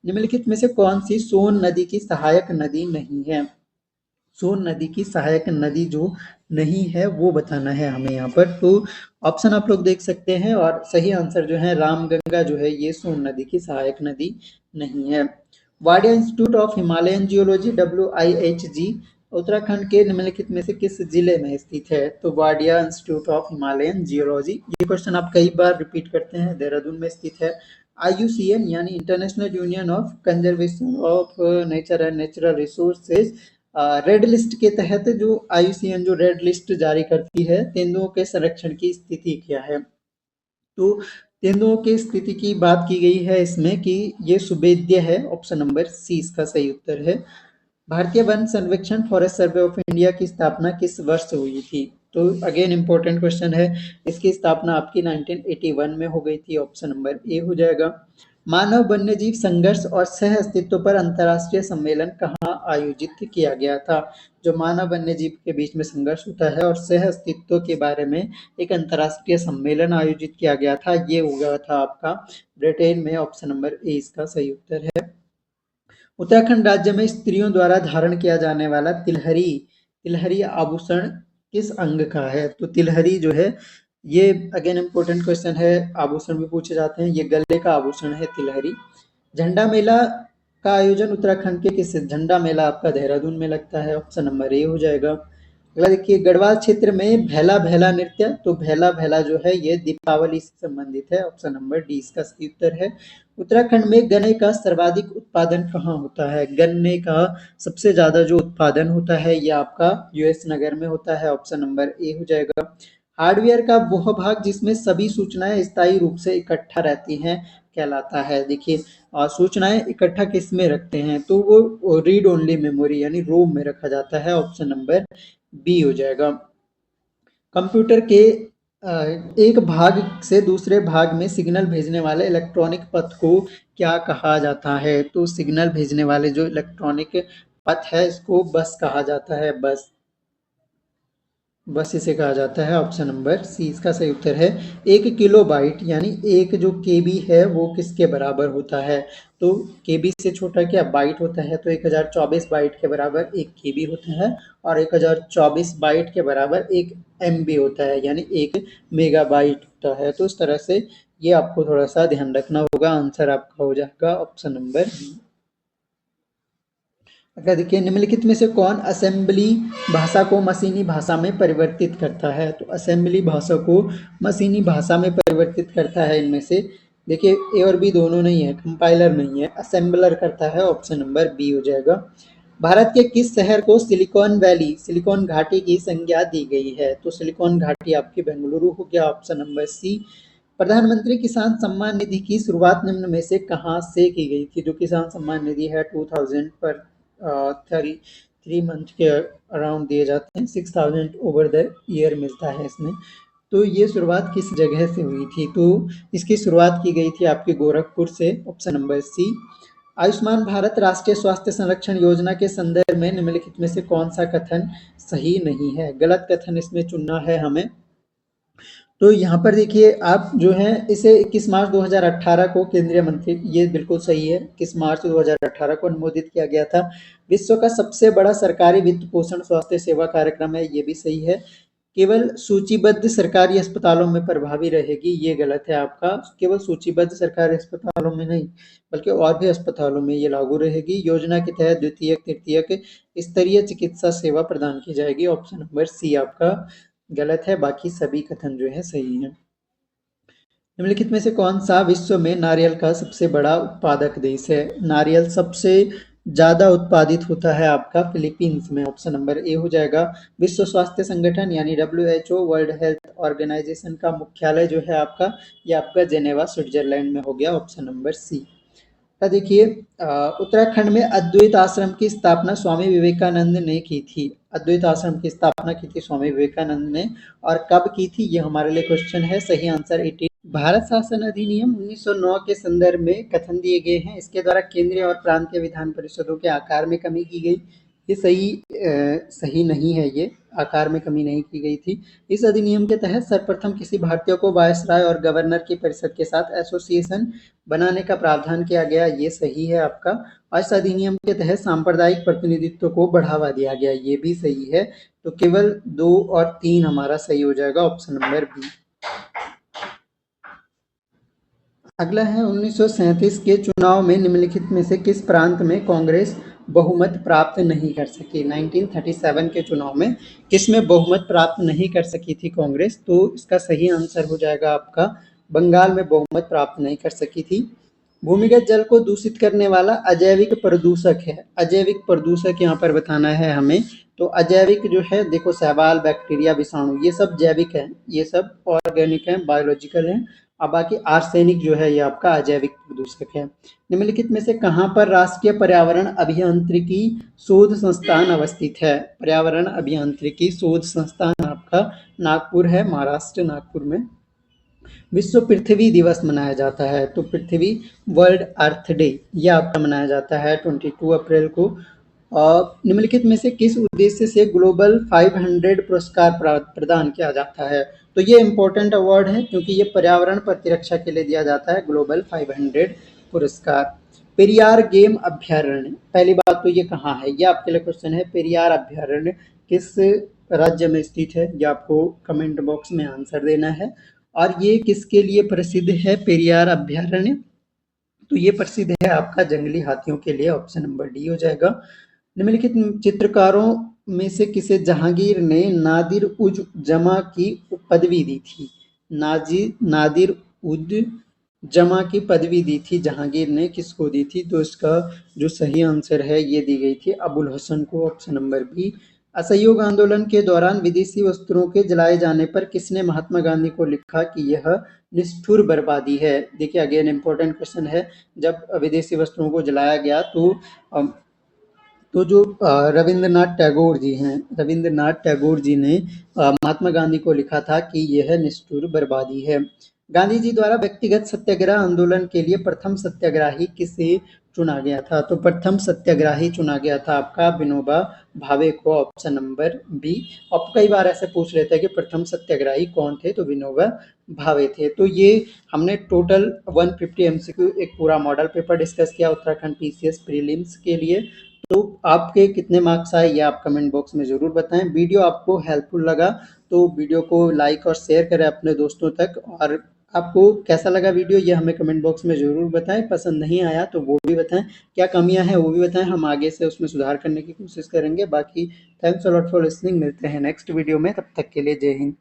निम्नलिखित में से कौन सी सोन नदी की सहायक नदी नहीं है? सोन नदी की सहायक नदी जो नहीं है वो बताना है हमें यहाँ पर। तो ऑप्शन आप लोग देख सकते हैं और सही आंसर जो है रामगंगा जो है ये सोन नदी की सहायक नदी नहीं है। Wadia institute of Himalayan geology WIHG Uttarakhand के निम्नलिखित में से किस जिले में स्थित है? तो Wadia institute of Himalayan geology, ये क्वेश्चन आप कई बार रिपीट करते हैं, देहरादून में स्थित है। IUCN यानी international union of conservation of nature and natural resources red list के तहत जो IUCN जो रेड लिस्ट जारी करती है तेंदुओं के संरक्षण की स्थिति क्या है? तो तेंदुओं की स्थिति की बात की गई है इसमें कि ये सुभेद्य है, ऑप्शन नंबर सी इसका सही उत्तर है। भारतीय वन सर्वेक्षण फॉरेस्ट सर्वे ऑफ इंडिया की स्थापना किस वर्ष हुई थी? तो अगेन इंपॉर्टेंट क्वेश्चन है, इसकी स्थापना आपकी 1981 में हो गई थी, ऑप्शन नंबर ए हो जाएगा। मानव वन्यजीव संघर्ष और सह अस्तित्व पर अंतर्राष्ट्रीय सम्मेलन कहाँ आयोजित किया गया था। जो मानव वन्य जीव के बीच में संघर्ष होता है और सह अस्तित्व के बारे में एक अंतर्राष्ट्रीय सम्मेलन आयोजित किया गया था, ये हुआ था आपका ब्रिटेन में। ऑप्शन नंबर ए इसका सही उत्तर है। उत्तराखंड राज्य में स्त्रियों द्वारा धारण किया जाने वाला तिलहरी तिलहरी आभूषण किस अंग का है? तो तिलहरी जो है ये अगेन इम्पोर्टेंट क्वेश्चन है, आभूषण भी पूछे जाते हैं। ये गले का आभूषण है तिलहरी। झंडा मेला का आयोजन उत्तराखंड के किस झंडा मेला आपका देहरादून में लगता है। ऑप्शन नंबर ए हो जाएगा। अगला देखिए, गढ़वाल क्षेत्र में भैला भैला नृत्य, तो भैला भैला जो है ये दीपावली से संबंधित है। ऑप्शन नंबर डी इसका सही उत्तर है। उत्तराखंड में गन्ने का सर्वाधिक उत्पादन कहाँ होता है? गन्ने का सबसे ज्यादा जो उत्पादन होता है ये आपका यूएस नगर में होता है। ऑप्शन नंबर ए हो जाएगा। हार्डवेयर का वह भाग जिसमें सभी सूचनाएं स्थायी रूप से इकट्ठा रहती हैं कहलाता है। देखिए, सूचनाएं इकट्ठा किस में रखते हैं? तो वो रीड ओनली मेमोरी यानी रोम में रखा जाता है। ऑप्शन नंबर बी हो जाएगा। कंप्यूटर के एक भाग से दूसरे भाग में सिग्नल भेजने वाले इलेक्ट्रॉनिक पथ को क्या कहा जाता है? तो सिग्नल भेजने वाले जो इलेक्ट्रॉनिक पथ है इसको बस कहा जाता है। बस इसे कहा जाता है। ऑप्शन नंबर सी इसका सही उत्तर है। 1 किलोबाइट यानी एक जो केबी है वो किसके बराबर होता है? तो केबी से छोटा क्या बाइट होता है, तो 1024 बाइट के बराबर 1 केबी होता है और 1024 बाइट के बराबर 1 MB होता है यानी 1 मेगाबाइट होता है। तो इस तरह से ये आपको थोड़ा सा ध्यान रखना होगा। आंसर आपका हो जाएगा ऑप्शन नंबर बी। अगर देखिए, निम्नलिखित में से कौन असेंबली भाषा को मशीनी भाषा में परिवर्तित करता है? तो असेंबली भाषा को मशीनी भाषा में परिवर्तित करता है इनमें से, देखिए ए और बी दोनों नहीं है, कंपाइलर नहीं है, असेंबलर करता है। ऑप्शन नंबर बी हो जाएगा। भारत के किस शहर को सिलिकॉन वैली सिलिकॉन घाटी की संज्ञा दी गई है? तो सिलिकॉन घाटी आपकी बेंगलुरु हो गया। Option number C. Pradhan Mantri Kisan Samman Nidhi की शुरुआत निम्न में से कहाँ से की गई थी? जो किसान सम्मान निधि है 2000 पर 3 मंथ के अराउंड दिए जाते हैं। 6000 ओवर द ईयर मिलता है इसमें। तो ये शुरुआत किस जगह से हुई थी? तो इसकी शुरुआत की गई थी आपके गोरखपुर से। Option number C. Ayushman Bharat Rashtriya Swasthya संरक्षण योजना के संदर्भ में निम्नलिखित में से कौन सा कथन सही नहीं है? गलत कथन इसमें चुनना है हमें। तो यहाँ पर देखिए, आप जो है इसे 21 मार्च 2018 को केंद्रीय मंत्री, ये बिल्कुल सही है, 21 मार्च 2018 को अनुमोदित किया गया था। विश्व का सबसे बड़ा सरकारी वित्त पोषण स्वास्थ्य सेवा कार्यक्रम है, ये भी सही है। केवल सूचीबद्ध सरकारी अस्पतालों में प्रभावी रहेगी, ये गलत है आपका। केवल सूचीबद्ध सरकारी अस्पतालों में नहीं बल्कि और भी अस्पतालों में ये लागू रहेगी। योजना के तहत द्वितीयक तृतीयक स्तरीय चिकित्सा सेवा प्रदान की जाएगी। ऑप्शन नंबर सी आपका गलत है, बाकी सभी कथन जो है सही है। निम्नलिखित में से कौन सा विश्व में नारियल का सबसे बड़ा उत्पादक देश है? नारियल सबसे ज्यादा उत्पादित होता है आपका फिलीपींस में। ऑप्शन नंबर ए हो जाएगा। विश्व स्वास्थ्य संगठन यानी WHO वर्ल्ड हेल्थ ऑर्गेनाइजेशन का मुख्यालय जो है आपका, ये आपका जेनेवा स्विट्जरलैंड में हो गया। Option number C. देखिए, उत्तराखंड में अद्वैत आश्रम की स्थापना स्वामी विवेकानंद ने की थी। अद्वैत आश्रम की स्थापना की थी स्वामी विवेकानंद ने, और कब की थी ये हमारे लिए क्वेश्चन है। सही आंसर 18। भारत शासन अधिनियम 1909 के संदर्भ में कथन दिए गए हैं, इसके द्वारा केंद्रीय और प्रांतीय विधान परिषदों के आकार में कमी की गई। ये सही नहीं है, ये आकार में कमी नहीं की गई थी। इस अधिनियम के तहत सर्वप्रथम किसी भारतीय को वायसराय और गवर्नर की परिषद के साथ एसोसिएशन बनाने का प्रावधान किया गया, ये सही है आपका। और इस अधिनियम के तहत सांप्रदायिक प्रतिनिधित्व को बढ़ावा दिया गया, ये भी सही है। तो केवल 2 और 3 हमारा सही हो जाएगा। Option number B. अगला है 1937 के चुनाव में निम्नलिखित में से किस प्रांत में कांग्रेस बहुमत प्राप्त नहीं कर सकी? 1937 के चुनाव में किसमें बहुमत प्राप्त नहीं कर सकी थी कांग्रेस? तो इसका सही आंसर हो जाएगा आपका बंगाल में बहुमत प्राप्त नहीं कर सकी थी। भूमिगत जल को दूषित करने वाला अजैविक प्रदूषक है। अजैविक प्रदूषक यहाँ पर बताना है हमें। तो अजैविक जो है, देखो शैवाल, बैक्टीरिया, विषाणु, ये सब जैविक है, ये सब ऑर्गेनिक है, बायोलॉजिकल है। अब बाकी आर्सेनिक जो है ये आपका अजैविक प्रदूषक है। निम्नलिखित में से कहाँ पर राष्ट्रीय पर्यावरण अभियांत्रिकी शोध संस्थान अवस्थित है? पर्यावरण अभियांत्रिकी शोध संस्थान आपका नागपुर है, महाराष्ट्र, नागपुर में। विश्व पृथ्वी दिवस मनाया जाता है, तो पृथ्वी वर्ल्ड अर्थ डे ये आपका मनाया जाता है 22 अप्रैल को। निम्नलिखित में से किस उद्देश्य से ग्लोबल 500 पुरस्कार प्रदान किया जाता है? तो ये इम्पोर्टेंट अवार्ड है क्योंकि ये पर्यावरण प्रतिरक्षा के लिए दिया जाता है ग्लोबल 500 पुरस्कार। पेरियार गेम अभ्यारण्य, पहली बात तो ये कहाँ है, ये आपके लिए क्वेश्चन है। पेरियार अभ्यारण्य किस राज्य में स्थित है, ये आपको कमेंट बॉक्स में आंसर देना है। और ये किसके लिए प्रसिद्ध है पेरियार अभ्यारण्य? तो ये प्रसिद्ध है आपका जंगली हाथियों के लिए, ऑप्शन नंबर डी हो जाएगा। निम्नलिखित चित्रकारों में से किसे जहांगीर ने नादिर उज जमा की पदवी दी थी? नादिर उज जमा की पदवी दी थी जहांगीर ने, किसको दी थी? तो इसका जो सही आंसर है ये दी गई थी अबुल हसन को, ऑप्शन नंबर बी। असहयोग आंदोलन के दौरान विदेशी वस्त्रों के जलाए जाने पर किसने महात्मा गांधी को लिखा कि यह निष्ठुर बर्बादी है? देखिए अगेन इंपॉर्टेंट क्वेश्चन है। जब विदेशी वस्त्रों को जलाया गया तो जो रविंद्रनाथ टैगोर जी हैं, रविंद्रनाथ टैगोर जी ने महात्मा गांधी को लिखा था कि यह निष्ठुर बर्बादी है। गांधी जी द्वारा व्यक्तिगत सत्याग्रह आंदोलन के लिए प्रथम सत्याग्रही किसे चुना गया था? तो प्रथम सत्याग्रही चुना गया था आपका विनोबा भावे को, ऑप्शन नंबर बी। अब कई बार ऐसे पूछ लेते हैं कि प्रथम सत्याग्रही कौन थे, तो विनोबा भावे थे। तो ये हमने टोटल 150 एमसीक्यू एक पूरा मॉडल पेपर डिस्कस किया उत्तराखंड पीसीएस प्रीलिम्स के लिए। तो आपके कितने मार्क्स आए ये आप कमेंट बॉक्स में ज़रूर बताएं। वीडियो आपको हेल्पफुल लगा तो वीडियो को लाइक और शेयर करें अपने दोस्तों तक, और आपको कैसा लगा वीडियो ये हमें कमेंट बॉक्स में ज़रूर बताएं। पसंद नहीं आया तो वो भी बताएं, क्या कमियां हैं वो भी बताएं, हम आगे से उसमें सुधार करने की कोशिश करेंगे। बाकी thanks a lot for listening, मिलते हैं नेक्स्ट वीडियो में, तब तक के लिए जय हिंद।